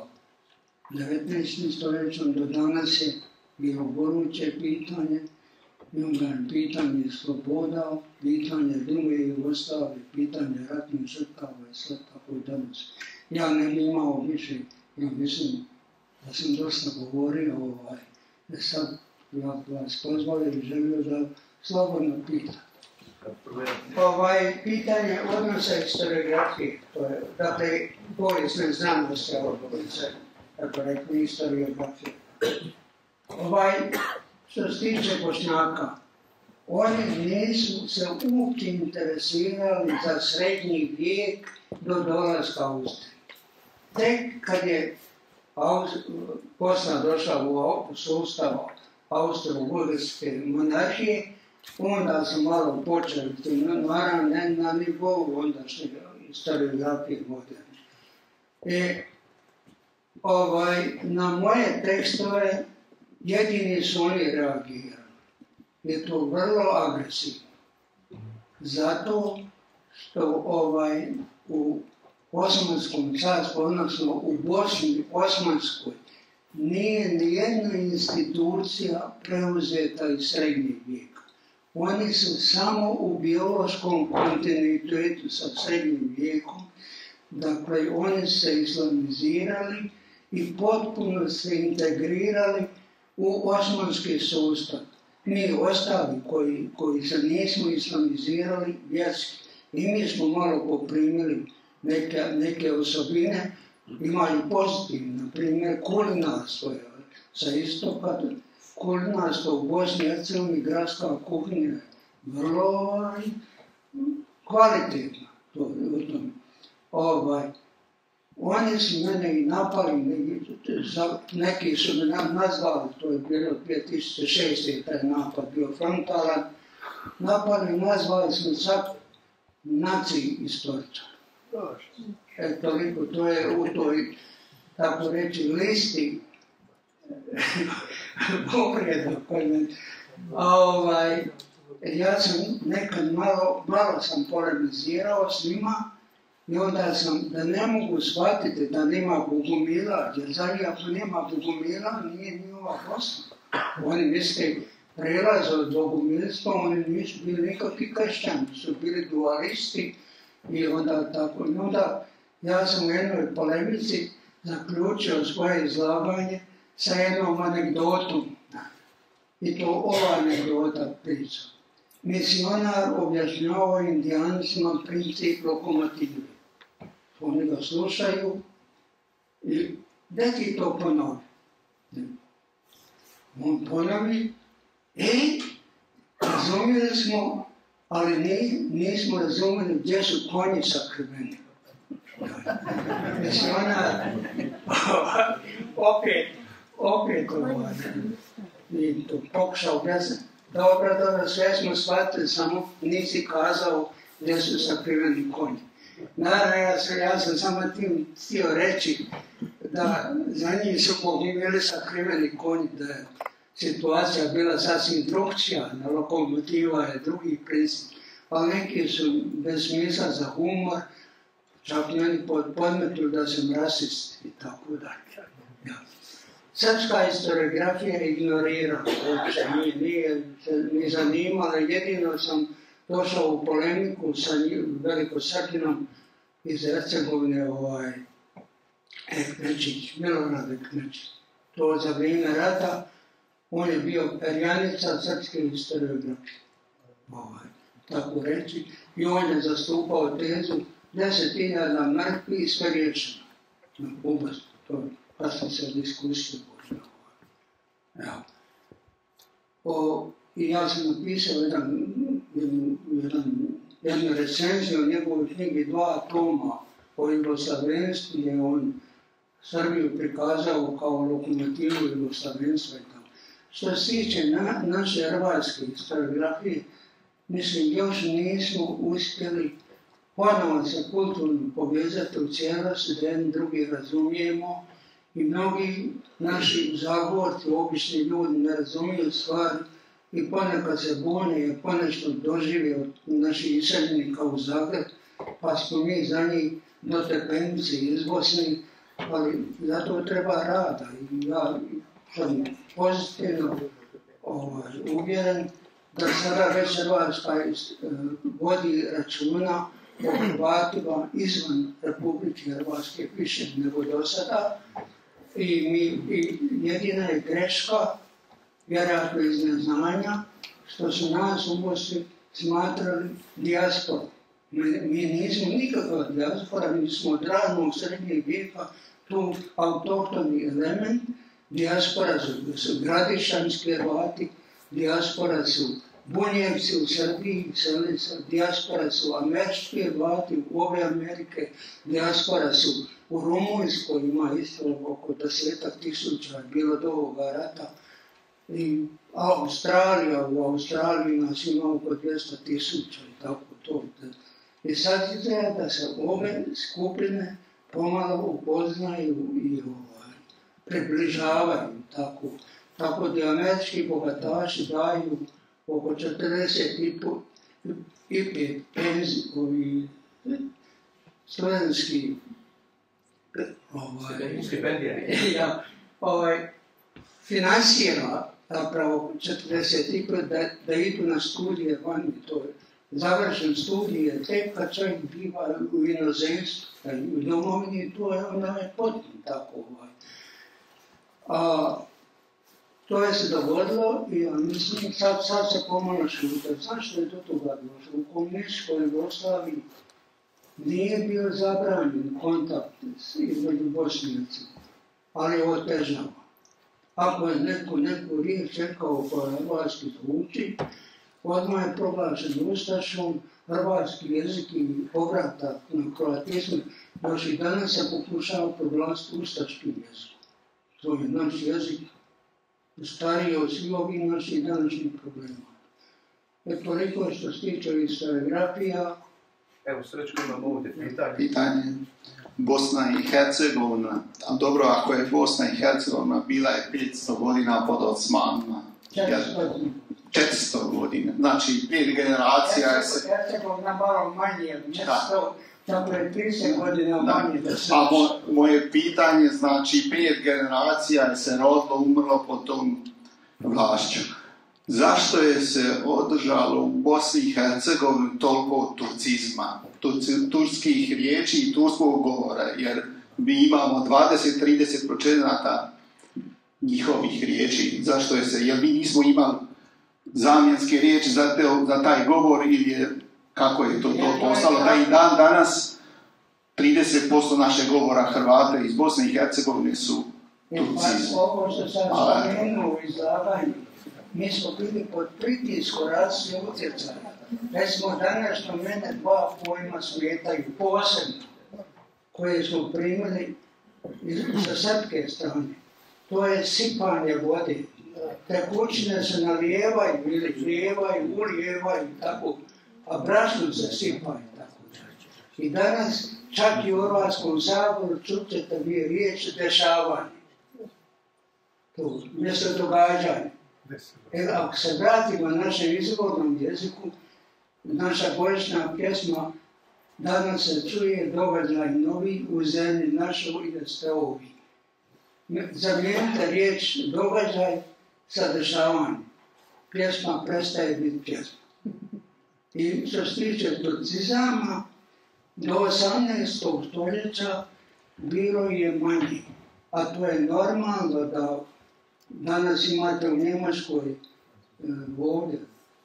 19. stoljećem do danas je bilo goruće pitanje, i onda je pitanje sloboda, pitanje druge Jugoslavije, pitanje ratnih žrtava i sve tako i danas. Ja ne bi imao više, ja mislim da sam dosta govorio, sad ja vas pozvali i želio da slobodno pitate. Pitanje odnosa historiografije, dakle povijesne znanosti, kako rekli, historiografije. Što se tiče Bošnjaka, oni nisu se uopće interesirali za srednji vijek do dolaska Austrije. Tek kad je Bosna došla u sustav Austro-Ugarske monarhije, onda su malo počeli, naravno ne na nivou ondašnje historiografije moderne. Na moje tekstove jedini su oni reagirali. Je to vrlo agresivno. Zato što u Osmanskom carstvu, odnosno u Bosni Osmanskoj, nije nijedna institucija preuzeta iz srednjeg vijeka. Oni su samo u biološkom kontinuitetu sa srednjim vijekom. Dakle, oni se islamizirali i potpuno se integrirali u osmanski sustav. Mi ostali koji se nismo islamizirali vjerski i mi smo malo poprimili neke osobine, imaju pozitivne, na primjer kulinarstvo sa istoka, kulinarstvo u Bosni i Hercegovini, gradska kuhinja je vrlo kvalitetna. Oni su mene i napali, neki su me nazvali, to je bilo 2006. taj napad bio frontalan, napali i nazvali smo sad naci istoričar. Toliko, to je u toj, tako reći, listi povreda. Ja sam nekad malo sam polemizirao s njima i onda sam, da ne mogu shvatiti da nema Bogumila, jer zar ako nema Bogumila nije ni ova Bosna. Oni misle, prelaze od bogumilstva, oni nisu bili nikakvi kršćani, su bili dualisti i onda tako. I onda ja sam u jednoj polemici zaključio svoje izlaganje sa jednom anegdotom. I to ova anegdota priča. Misionar objašnjava indijancima princip lokomotive. Oni ga slušaju i da ti to ponovi. On ponovi, razumjeli smo, ali nismo razumjeli gdje su konji sakriveni. Misionar, opet i to pokušao objasniti. Dobro, sve smo shvatili, samo nisi kazao gdje su sakriveni konji. Naravno, ja sam samo tim htio reći da za njih su bili sakriveni konji, da je situacija bila sasvim drukčija, na lokomotiva je drugi princip, ali neki su bez smisla za humor, čak i oni podmetili da sam rasist i tako dalje. Ja. Srpska historiografija je ignorirala, nije ni zanimala, jedino sam došao u polemiku sa velikosrpkinom iz Hercegovine, Ekmečić, Milorad Ekmečić. To za vrijeme rata, on je bio perjanica srpske historiografije, tako reći, i on je zastupao tezu 10.000 mrtvi i sve riješeno. To je kasno se diskusija. I ja sam napisao jednu recenziju o njegovoj knjigi 2 toma o jugoslavenstvu, gdje on Srbiju prikazao kao lokomotivu jugoslavenstva. Što se tiče naše hrvatske historiografije, mislim, još nismo uspjeli ponovo se kulturno povezati u cijelosti, da jedni drugi razumijemo i mnogi naši zagorci, obični ljudi ne razumiju stvari i ponekad se bune jer ponešto dožive od naših iseljenika u Zagreb, pa smo mi za njih do tepenice izbosni, ali zato treba rada i ja sam pozitivno uvjeren da sada već Hrvatska vodi računa o Hrvatima izvan Republike Hrvatske više nego do sada i jedina je greška, vjerojatno iz neznanja, što su nas u Bosni smatrali dijasporom. Mi nismo nikakva dijaspora, mi smo od ranog srednjeg vijeka tu autohtoni element. Dijaspora su gradišanski Hrvati, dijaspora su Bunjevci u Srbiji, dijaspora su američki Hrvati u ove Amerike, dijaspora su u Rumunjskoj, ima isto oko 10.000 bilo do ovoga rata, i Australija, u Australiji nas ima oko 200.000 i tako to. I sad izgleda da se ove skupine pomalo upoznaju i približavaju tako da američki bogataši daju oko 45 penziji, studentski stipendije. finansira zapravo 45 da idu na studije vani, to je završen studije, tek kad čovjek biva u inozemstvu, u domovini, to je onda je potpuno tako. To je se dogodilo i ja mislim, sad se pomalo šuta. Zašto je do toga došlo? U komunističkoj Jugoslaviji nije bio zabranjen kontakt između Bosnijaca, ali je otežava. Ako je neku riječ rekao koja hrvatski zvuči, odmah je proglašen ustašom, hrvatski jezik i povratak na kroatizmu, još i danas se pokušava proglasiti ustaškim jezikom. To je naš jezik, stariji od svih ovih naših današnjih problema. Toliko što se tiče historiografija. Evo, Srećko, imamo ovdje pitanje. Bosna i Hercegovina, a dobro, ako je Bosna i Hercegovina bila je 500 godina pod Osmanima. 400 godina. Znači, 5 generacija je se... Hercegovina malo manje, 400, tako je 30 godina manje. A moje pitanje, znači, 5 generacija je se rodilo, umrlo pod tom vlašću. Zašto je se održalo u Bosni i Hercegovini toliko turcizma, turskih riječi i turskog govora, jer mi imamo 20-30% njihovih riječi. Zašto je se, jer mi nismo imali zamjenske riječi za taj govor ili je, kako je to postalo, da i dan danas 30% našeg govora Hrvata iz Bosne i Hercegovine su turcizmi. Ovo što sam spomenuo u izlaganju, mi smo bili pod pritiskom različitih utjecaja. Recimo, današnjo mene 2 pojma smetaju posebno, koje smo primili sa srpske strane. To je sipanje vode. Tekućine se nalijevaju ili lijevaju, ulijevaju, tako, a brašno se sipaju. Tako. I danas, čak i u Hrvatskom saboru, čućete vi riječ dešavanje. To, mjesto događanja. Ako se vratimo našem izvornom jeziku, naša bojična pjesma danas se čuje događaj novi u zemlji našoj i da ste ovi. Zamijenite riječ događaj sa dešavanjem. Pjesma prestaje biti pjesma. I što se tiče turcizama, do 18. stoljeća bilo je manje. A to je normalno da danas imate u Njemačkoj ovdje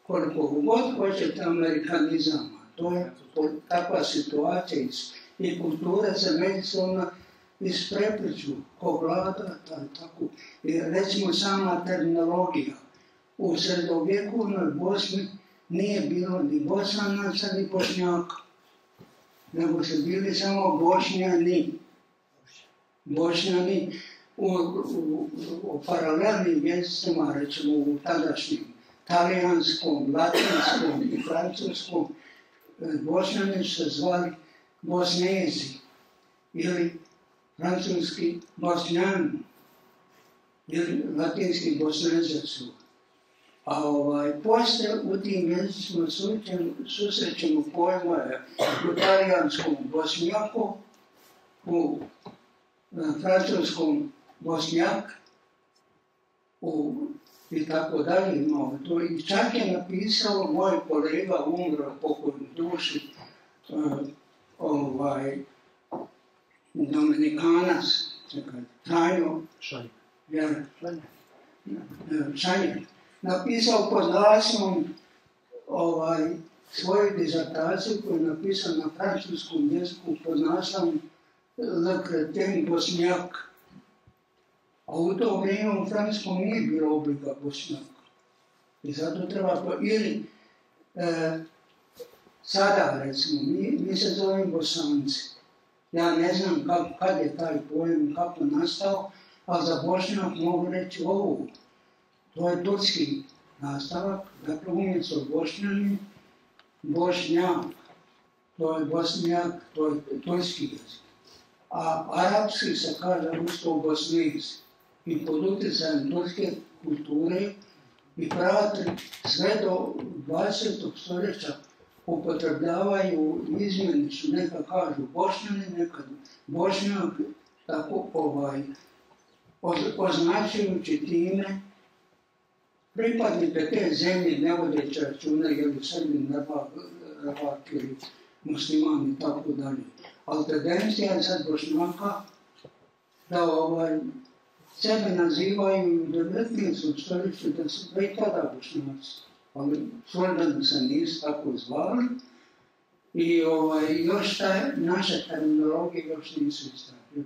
koliko god hoćete amerikanizama. To je takva situacija i kultura se međusobno isprepliču ko vlada, tako. I recimo sama terminologija. U sredovjekovnoj Bosni nije bilo ni Bosanaca ni Bošnjaka, nego su bili samo Bošnjani. Bošnjani u paralelnim jezicima, recimo u tadašnjim talijanskom, latinskom i francuskom, Bošnjani su se zvali Bosnezi ili francuski Bosnjani ili latinski Bosnezac. A poslije u tim jezicima susrećemo pojmove u talijanskom Bosnjako, u francuskom Bosnjak i tako dalje. I čak je napisao moj kolega, umro pokojni duši, Dominikanac, Franjo Šanjak, napisao pod naslovom svoju dizertaciju koju je napisao na francuskom jeziku pod naslovom Le Chrétien Bosnjak. A u to vrijeme u francuskom nije bilo oblika Bosnjaka. I zato treba ili sada recimo, mi se zovemo Bosanci. Ja ne znam kad je taj pojem, kako nastao, ali za Bošnjak mogu reći ovo. To je turski nastavak, dakle umjesto Bošnjani, Bošnjak. To je Bosnjak, to je turski jezik. A arapski se kaže usto Bosnijci. I pod utjecajem turske kulture i prati sve do 20. stoljeća upotrebljavaju izmjenicu, neka kažu Bošnjani, nekad Bošnjak, tako označujući time pripadnike te zemlje, ne vodeći računa je li Srbi, Hrvati ili muslimani i tako dalje. Ali tendencija je sad Bošnjaka da sebe nazivaju u 19. stoljeću da su i tada Bošnjaci. Ali službeno se nisu tako zvali i još naša terminologija još nisu istražili.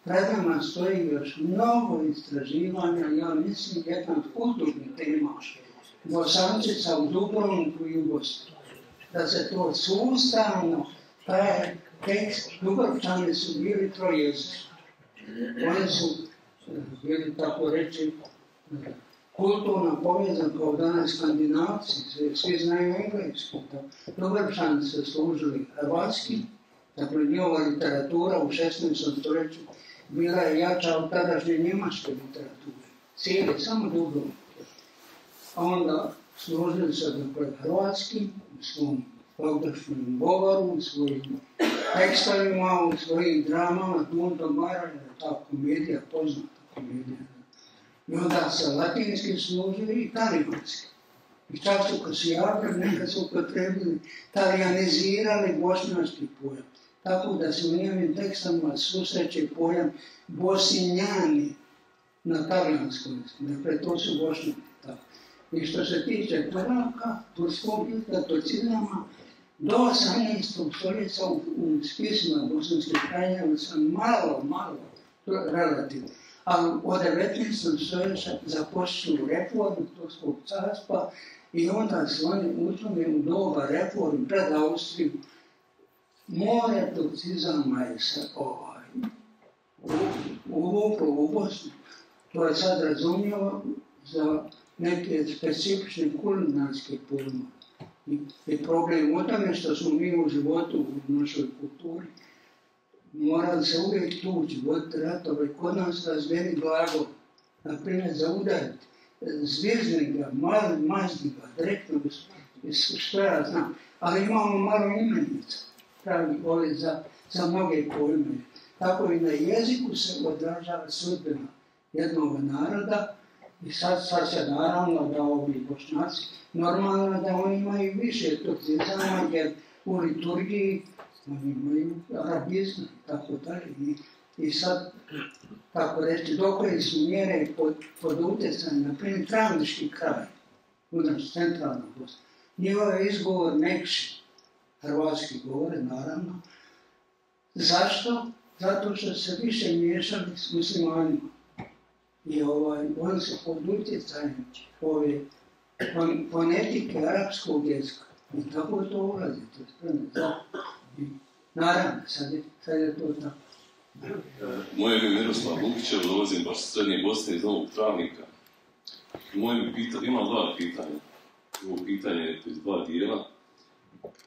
Pred nama stoji još mnogo istraživanja, ja mislim jedna od kulturnih tema, Bosančica u Dubrovniku i u Bosni. Da se to sustavno, taj tekst, Dubrovčani su bili trojezični. Oni su bili, tako reći, kulturno povezani kao danas Skandinavci, svi znaju engleski. Dubrovčani su služili hrvatski, dakle njihova literatura u 16. stoljeću bila je jača od tadašnje njemačke literature. Cijeli, samo Dubrovnik. A onda služili se dakle hrvatski, u svom ogdašnjem govoru, u svojim tekstovima, u svojim dramama, Punto Mara je ta komedija, poznata komedija. I onda se latinski služili i talijanski. I čak su kad su javljali, nekad su upotrebili, talijanizirali bošnjački pojam. Tako da se u njegovim tekstama susreće pojam Bosinjani na talijanskom. Dakle, to su Bošnjaki. I što se tiče Turaka, turskog katolicinama, do 18. stoljeća u spisima bosanskih krajina sam malo, relativno. Ali od 19. stoljeća započnu reformu turskog carstva i onda su oni učili u doba reform pred Austriju. More turcizama je se uvuklo u Bosnu. To je sad razumljivo za neke specifične kulinarske pojmove. I problem u tome što smo mi u životu, u našoj kulturi, morali se uvijek tući, voditi ratove, kod nas razvijeni glagol, naprimjer za udariti, zvizni ga, mazni ga, direktno, što ja znam, ali imamo malo imenica, pravi voli za mnoge pojme. Tako i na jeziku se odražava sudbina jednog naroda i sad se naravno da ovi Bošnjaci, normalno da oni imaju više turcizama jer u liturgiji oni imaju arabizam i tako dalje. I sad, tako reći, do koje su mjere pod utjecajem, na primjer, Travnički kraj, u naš centralna Bosna. Njihov je izgovor mekši, hrvatski govore, naravno. Zašto? Zato što se više miješali s muslimanima. I oni su pod utjecajem ove fonetike arapskog jezika. I tako to ulazi. Naravno, sad je to tako. Moje ime je Miroslav Lukićev, dolazim baš iz Srednje Bosne, iz Novog Travnika. Imam dva pitanja. Ovo pitanje je iz dva dijela.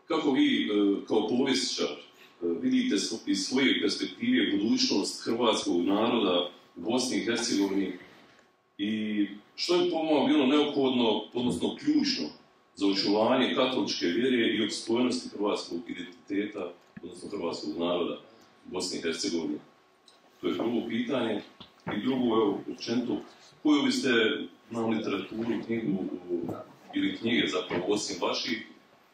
Kako vi, kao povjesničar, vidite iz svoje perspektive budućnost hrvatskog naroda u Bosni i Hercegovini i što je po vama bilo neophodno, odnosno ključno, za očuvanje katoličke vjere i opstojnosti hrvatskog identiteta, odnosno hrvatskog naroda u Bosni i Hercegovini? To je prvo pitanje. I drugo, evo, općenito, koju biste na literaturu, knjigu ili knjige, zapravo, osim vaših,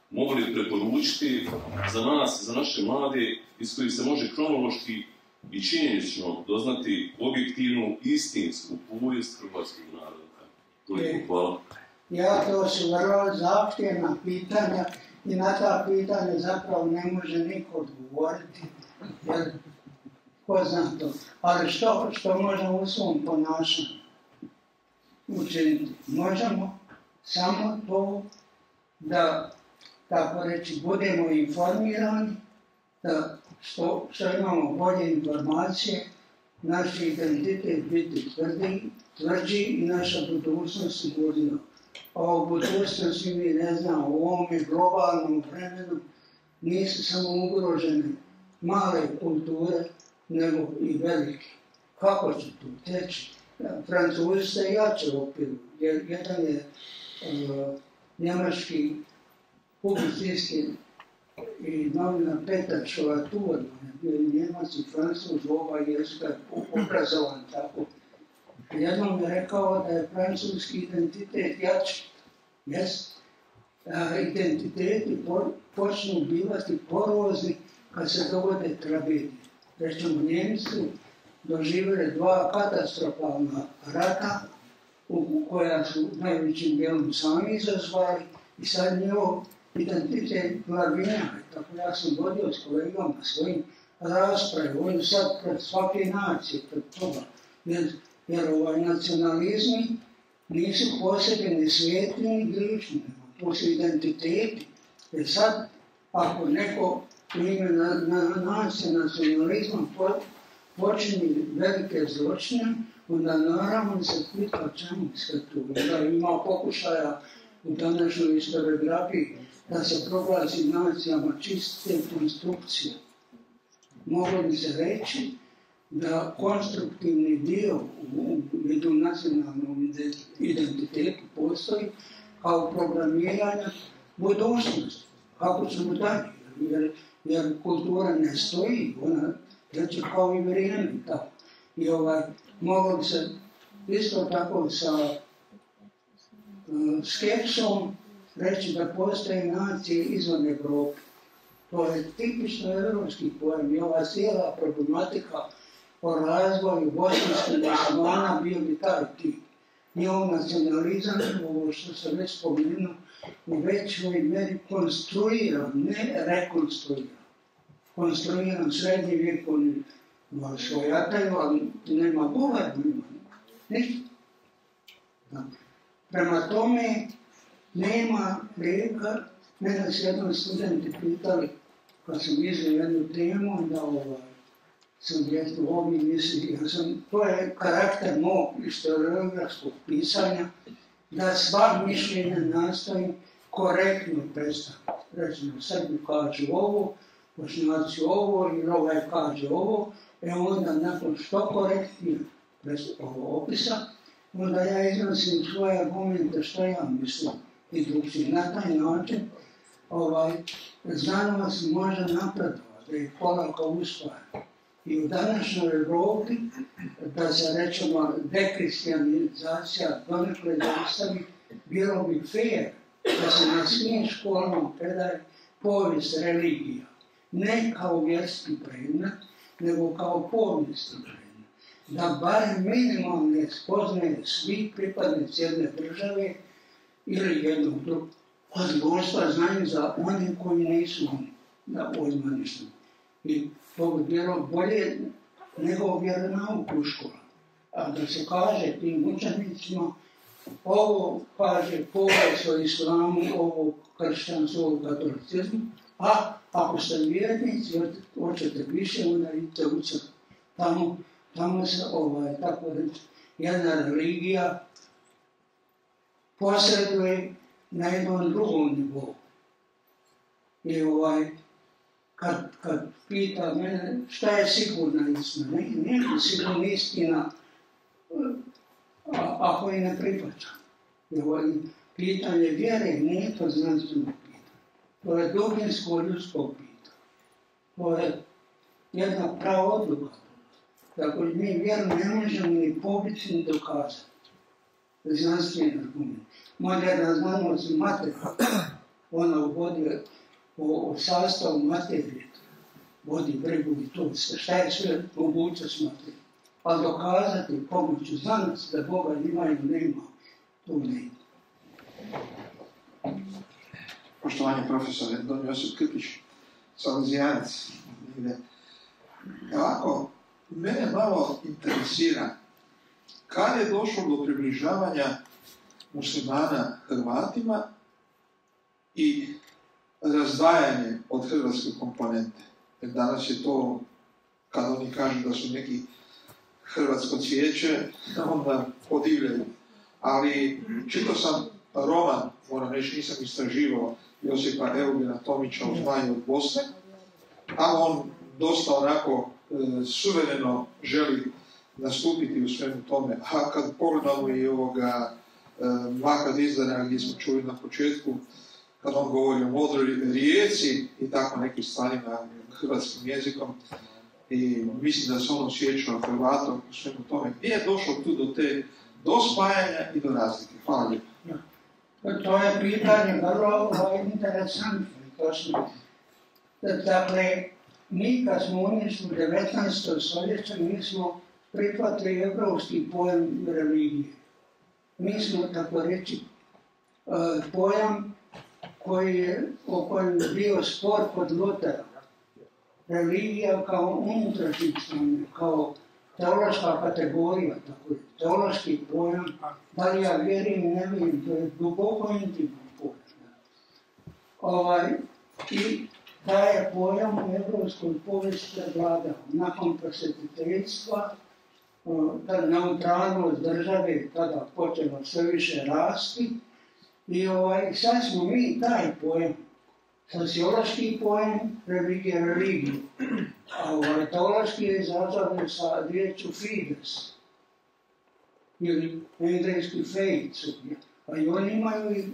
mogli preporučiti za nas, za naše mlade, iz kojih se može kronološki i činjenično doznati objektivnu, istinsku povijest hrvatskog naroda? Toliko, hvala. Ja, to su vrlo zahtjevna pitanja i na ta pitanja zapravo ne može niko odgovoriti, jer ko zna to. Ali što možemo u svom ponašanju učiniti? Možemo samo to da, tako reći, budemo informirani, da što imamo bolje informacije, naš identitet biti tvrđi i naša budućnost sigurnija. A u budućnosti mi ne znamo, u ovome globalnom vremenu nisu samo ugrožene male kulture, nego i velike. Kako će to teći? Francuzi se jače opiru, jer jedan je njemački publicisti i novinar Petar Šolatur, on je bio i Njemac i Francuz, oba jezika je obrazovan tako. Jednom je rekao da je francuski identitet jači. Identiteti počnu bivati porozni kad se dogode tragedije. Recimo, Njemci doživjeli 2 katastrofalna rata koja su najvećim dijelom sami izazvali i sad njihov identitet glavinja. Tako ja sam vodio s kolegama svojim rasprave, oni sad pred svake nacije, pred toga. Jer nacionalizmi nisu posebni svijetni ni grični, to su identiteti. Jer sad, ako neko u ime nacije nacionalizma počini velike zločine, onda naravno se pita čemu sve to. Onda ima pokušaja u današnjoj historiografiji da se proglasi nacijama čiste konstrukcije. Moglo bi se reći da konstruktivni dio u međunacionalnom identitetu postoji kao programiranje budućnosti. Kako ćemo dalje? Jer kultura ne stoji, ona teče kao i vrijeme. I moglo bi se isto tako sa skepsom reći da postoje nacije izvan Evrope. To je tipično evropski pojam i ova cijela problematika o razvoju bosanskih muslimana bio bi taj tip. Njihov nacionalizam, ovo što sam već spomenuo, u većoj meri konstruiran, ne rekonstruiran. Konstruiran srednji vijek, oni svojataju, ali nema govora, nema ništa. Prema tome, nema lijeka. Mene su jednom studenti pitali, kad sam izveo jednu temu, onda sam vjetno ovdje misli, to je karakter mog historiografskog pisanja, da sva mišljenja nastojim korektno predstaviti. Recimo, Srbi kažu ovo, Bošnjaci ovo, i ovaj kaže ovo, onda nakon što korektnije opisa, onda ja iznosim svoje argumente što ja mislim i drugčije. Na taj način znanost može napredovati, da je polako usvaja. I u današnjoj Evropi, da se rečemo dekristijanizacija donekle zastavi, bilo bi fair da se na svim školama predaje povijest religija. Ne kao vjerski predmet, nego kao povijesni predmet. Da barem minimalne spoznaje svi pripadnici jedne države ili jednog drugog odgostva znaju za one koji nisu oni, da ojma ništa. I to bi bilo bolje nego vjeronauku u škola. A da se kaže tim učenicima, ovo kaže povijest o islamu, ovo kršćanstvo, ovo katolicizmu, a ako ste vjernici, hoćete više, onda idite u crkvu. Tamo se, tako reći, jedna religija posreduje na jednom drugom nivou. I kad pita mene šta je sigurna istina, nije sigurna istina ako je ne prihvaća. Pitanje vjere nije to znanstveno pitanje. To je dubinsko ljudsko pitanje. To je jedna prava odluka. Dakle, mi vjeru ne možemo ni pobiti ni dokazati. Znanstveni argument. Moderna znanost i materija, ona vodi o sastavu materije, vodi brigu i to, šta je sve mogućnost materije. A dokazati pomoću znanosti da Boga ima ili nema, to ne ide. Poštovani profesor Don Josip Krpić, salezijanac. Ovako, mene malo interesira kad je došlo do približavanja muslimana Hrvatima i razdvajanje od hrvatske komponente. Jer danas je to, kad oni kažu da su neki hrvatsko cvijeće, onda podivljaju. Ali čitao sam roman, moram reći, nisam istraživao, Josipa Eugena Tomića o Zmaju od Bosne, a on dosta onako suvereno želi nastupiti u svemu tome. A kad pogledamo i ovoga Mahad Izdara, gdje smo čuli na početku, kad on govori o modroj rijeci i tako nekim stvarima hrvatskim jezikom. I mislim da se on osjećao Hrvatom i svemu tome. Gdje je došlo tu do spajanja i do razlike? Hvala lijepo. To je pitanje vrlo interesantno. Dakle, mi kad smo unišli u 19. stoljeću, mi smo prihvatili evropski pojam religije. Mi smo, tako reći, pojam o kojem je bio spor kod Lutera. Religija kao unutrašnje stanje, kao teološka kategorija, tako je, teološki pojam, da li ja vjerim, ne vjerim, to je duboko intimno pojam. I taj je pojam u evropskoj povijesti prevladao. Nakon prosvjetiteljstva, ta neutralnost države tada počela sve više rasti i sad smo mi taj pojam, sociološki pojam religiju, a teološki je izazvan sa riječu fides, ili engleski faith, a i oni imaju i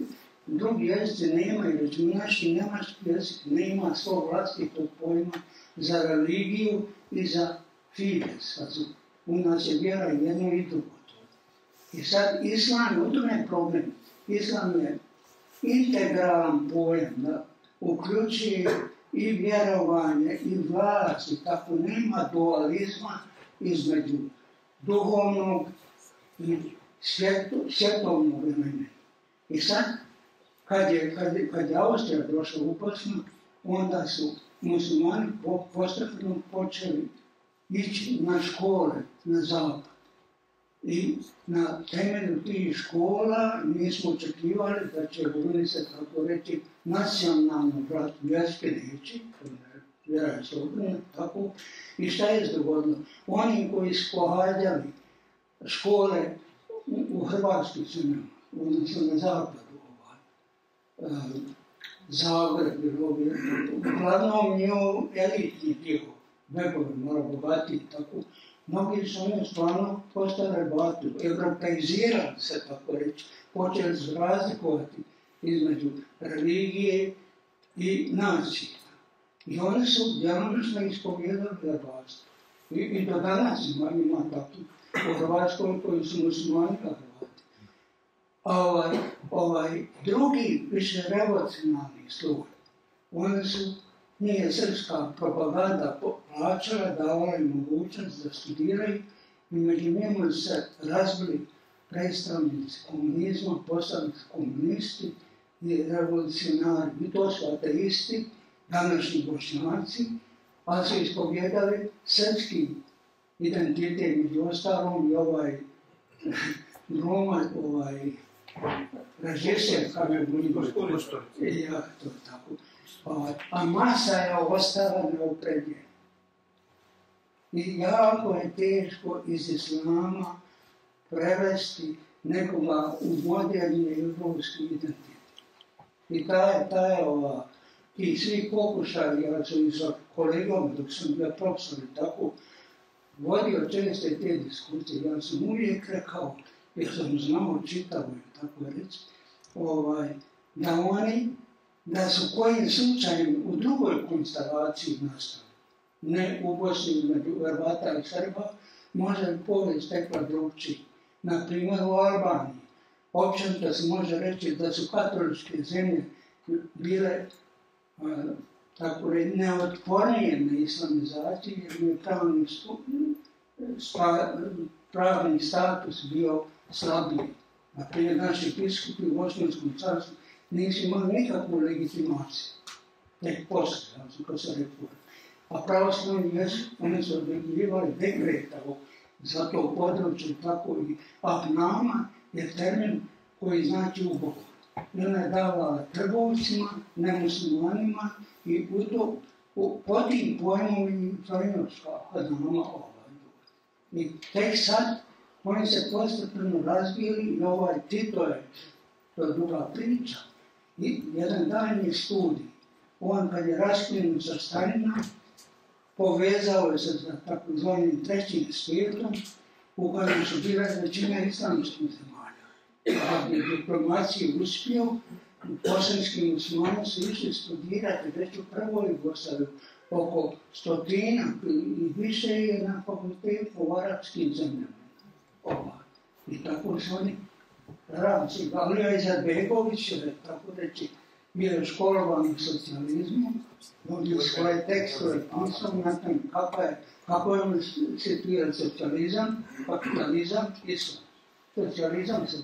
drugi jezici nemaju, recimo naši njemački jezik nema svog vlastitog pojma za religiju i za fides. U nas je vjera jedno i drugo. I sad islam, u tome je problem, islam je integralan pojam, da uključuje i vjerovanje i vlast, i tako nema dualizma između duhovnog i svjetovnog vremena. I sad, kad je Austrija došla u Bosnu, onda su muslimani postepeno počeli ići na škole na zapad. I na temelju tih škola mi smo očekivali da će oni se, tako reći, nacionalno brati vjerske riječi, vjera je slobodna, tako. I šta je dogodilo? Oni koji su pohađali škole u Hrvatskoj zemlji, odnosno na zapadu, Zagreb, uglavnom njoj elitni dio, Begovi, malo bogatiji, tako. Mnogi su oni stvarno postali batu, europeizirali se, tako reći, počeli se razlikovati između religije i nacije. I oni su djelomično ispovjedali Hrvatstvo. I do danas ima takvi u Hrvatskoj koji su muslimani Hrvati. Drugi više revolucionarni sloj, oni su, nije srpska propaganda plaćala, davala im mogućnost da studiraju i među njima se razbili predstavnici komunizma, postali komunisti i revolucionari. I to su ateisti, današnji Bošnjaci, a su ispovjedali srpski identitet, među ostalom i glumac, režiser, kako je ja, to tako. A masa je ostala neopredjeljena. I jako je teško iz islama prevesti nekoga u moderni evropski identitet. I ti svi pokušali, ja sam i sa kolegom, dok sam bio profesor i tako, vodio česte te diskusije, ja sam uvijek rekao, jer sam znao čitavo i tako reći, da su kojim slučajem u drugoj konstelaciji nastali, ne u Bosni među Hrvata i Srba, možda je povijest tekla drugčije. Na primjer u Albaniji, općenito se može reći da su katoličke zemlje bile tako reći neotpornije na islamizaciji, jer je pravni status bio slabiji. Na primjer, naši biskupi u Osmanskom carstvu nisu imali nikakvu legitimaciju. Tek poslije, kad se reforme. A pravoslavni jesu, oni su objavljivali dekreta za to područje, tako i apnama je termin koji znači ugovor. I ona je davala trgovcima, nemuslimanima i po tim pojmovima Franjoška apnama I tek sad oni se postepeno razvili i Tito je, to je druga priča. I jedan daljnji studij, on kad je rasklinut sa Stalina, povezao je se sa takozvanim trećim svijetom, u kojem su bile većine islamskih zemalja. Da bi diplomaciji uspio, bosanski muslimani su išli studirati već u prvoj Jugoslaviji, oko 100 i više je na fakultetu u arapskim zemljama. I tako su oni radci. Galija Izetbegović je, tako reći, bio školovan u socijalizmu, vodio svoje tekstove, pisao na tom kako je on situira socijalizam, kapitalizam, islam. Socijalizam se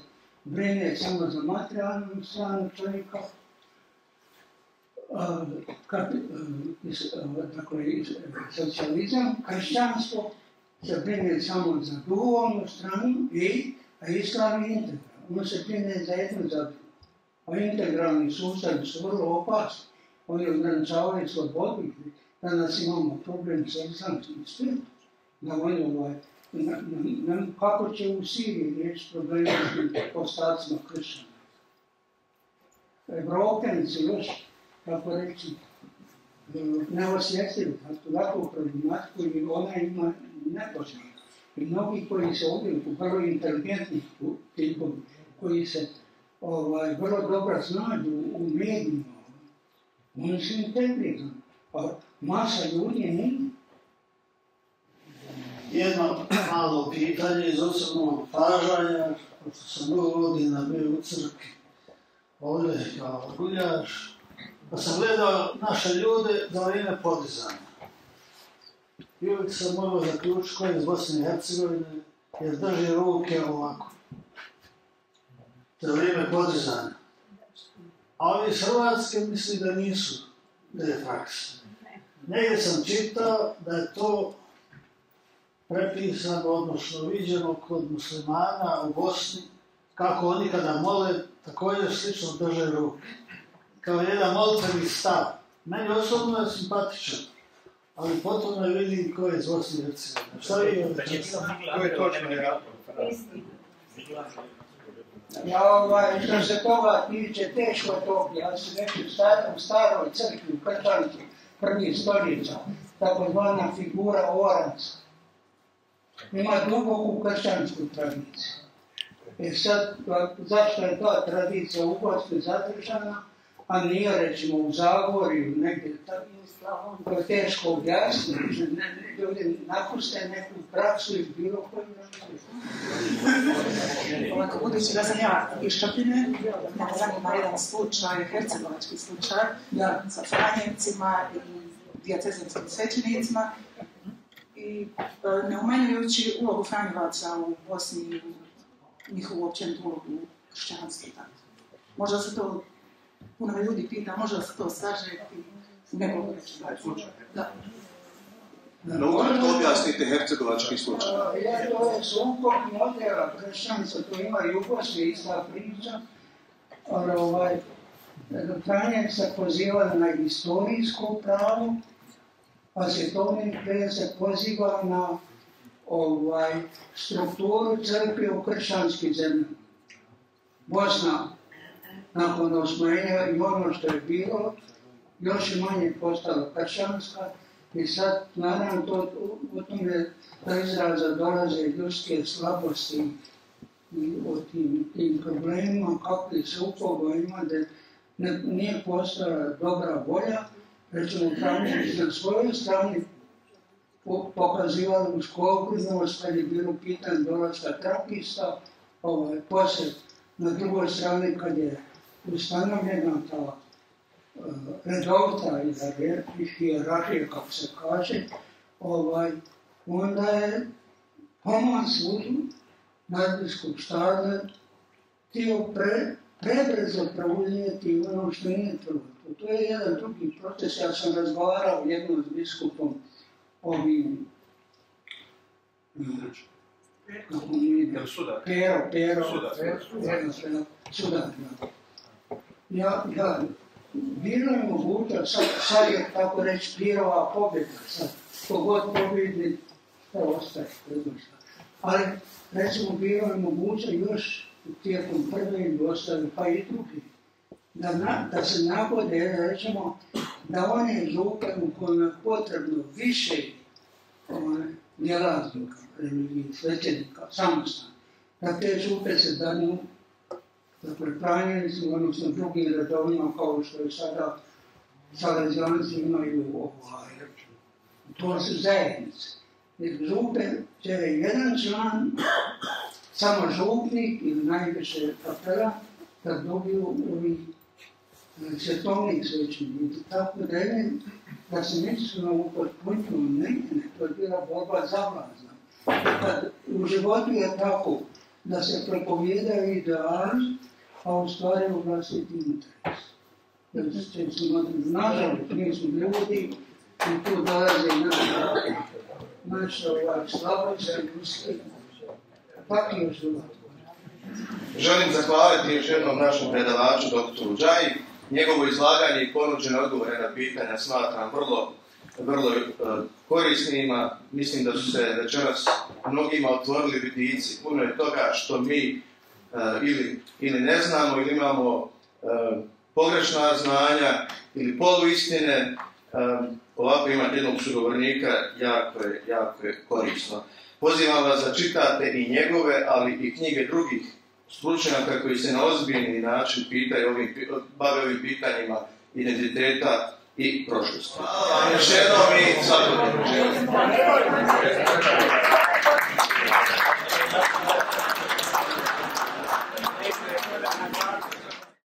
brine samo za materijalnu stranu čovjeka, dakle, socijalizam, kršćanstvo se brine samo za duhovnu stranu a islam je integralno. Ono se brine za jedno za drugo. A integralni sustavi su vrlo opasni. Oni ograničavaju slobodu. Danas imamo problem sa islamskim svijetom. Da oni kako će u Siriji riješiti problemi s ostacima kršćana. Evropljani su još, kako reći, neosjetljivi na takvu problematiku i ona ima nepoznata. I mnogi koji se ovdje vrlo inteligentni tipovi, koji se vrlo dobro znađu u medijima, oni su integrirani, a masa ljudi nije. Jedno malo pitanje iz osobnog pažanja, pošto sam dugo godina bio u crkvi, ovdje kao guljaš, pa sam gledao naše ljude za vrijeme podizanja. I uvijek sam morao zaključiti koji iz Bosne i Hercegovine, jer drži ruke ovako, za vrijeme podizanja. A ovi iz Hrvatske misli da nisu te prakse. Negdje sam čitao da je to prepisano, odnosno viđeno kod muslimana u Bosni, kako oni kada mole, također slično drže ruke. Kao jedan molitveni stav. Meni osobno je simpatičan, ali potom ne vidim ko je iz Bosne i Hercegovine. Šta vi ovdje? To je točno Što se toga tiče, teško to objasniti. U staroj crkvi, u kršćanstvu, prvih stoljeća, takozvana figura oraca, ima duboku kršćansku tradiciju. Sad, zašto je ta tradicija u Bosni zadržana, a nije, recimo, u Zagorju, negdje tako, to je teško objasniti. Ljudi napuste neku praksu iz bilo koju Ovako, budući da sam ja iz Čapljine, mene zanima jedan slučaj, hercegovački slučaj, sa Franjevcima i dijecezijskim svećenicima. I ne umanjujući ulogu Franjevaca u Bosni i njihovu općenitu ulogu u kršćanstvu. Možda se to, puno me ljudi pita, možda se to sažeti, ne mogu reći da je slučaj. No, ukratko objasnite hercegovački slučaj. To je sukob modela kršćanstva, to ima i u Bosni ista priča. Franjev se poziva na historijsko pravo, a Svjetovnik se poziva na strukturu crkve u kršćanskim zemljama. Bosna, nakon osvojenja i ono što je bilo, još i manje postala kršćanska i sad, naravno, u tome do izraza dolaze ljudske slabosti i o tim problemima, kakvi sukoba ima, da nije postala dobra volja. Recimo, Franjević na svojoj strani pokazivali uskogrudnost kad je bilo pitanje dolaska trapista, poslije na drugoj strani kad je ustanovljena ta redovita hijerarhija, kako se kaže, onda je Homan sudu nadbiskup Štadler htio prebrzo preuzeti ono što nije trebalo. To je jedan drugi proces. Ja sam razgovarao jednom s biskupom ovim Sudar. Bilo je moguće, sad je tako reći pirova pobjeda, sad kogod pobjedi, to ostaje. Ali recimo bilo je moguće još tijekom prve Jugoslavije, pa i drugi, da se nagode, recimo, da one župe u kojima je potrebno više djelatnika, religije, svećenika, samostan, da te župe se danu preplanjeni smo, odnosno drugim redovima kao što je sada Salezijanici imaju to su zajednice. Jer župe će jedan član, samo župnik ili najviše kapela, da dobiju ovi svjetovnik svećenik. Tako da je, da se međusobno upotpunilo, ne, to je bila borba za vlast. U životu je tako da se propovijedaju ideali, a u stvari u vlastiti interes. Nažalost, mi smo ljudi i tu dolaze naša slaboća i ljudski. Pak je život. Želim zahvaliti još jednom našem predavaču, doktoru Džaji. Njegovo izlaganje i ponuđene odgovore na pitanja smatram vrlo korisnima. Mislim da su se večeras mnogima otvorili vidici. Puno je toga što mi ili ne znamo ili imamo pogrešna znanja ili poluistine. Ovako imate jednog sugovornika, jako je korisno. Pozivam vas da čitate i njegove, ali i knjige drugih stručnjaka koji se na ozbiljni način bave ovim pitanjima identiteta i prošlosti. Još jednom i svakodnevno želim.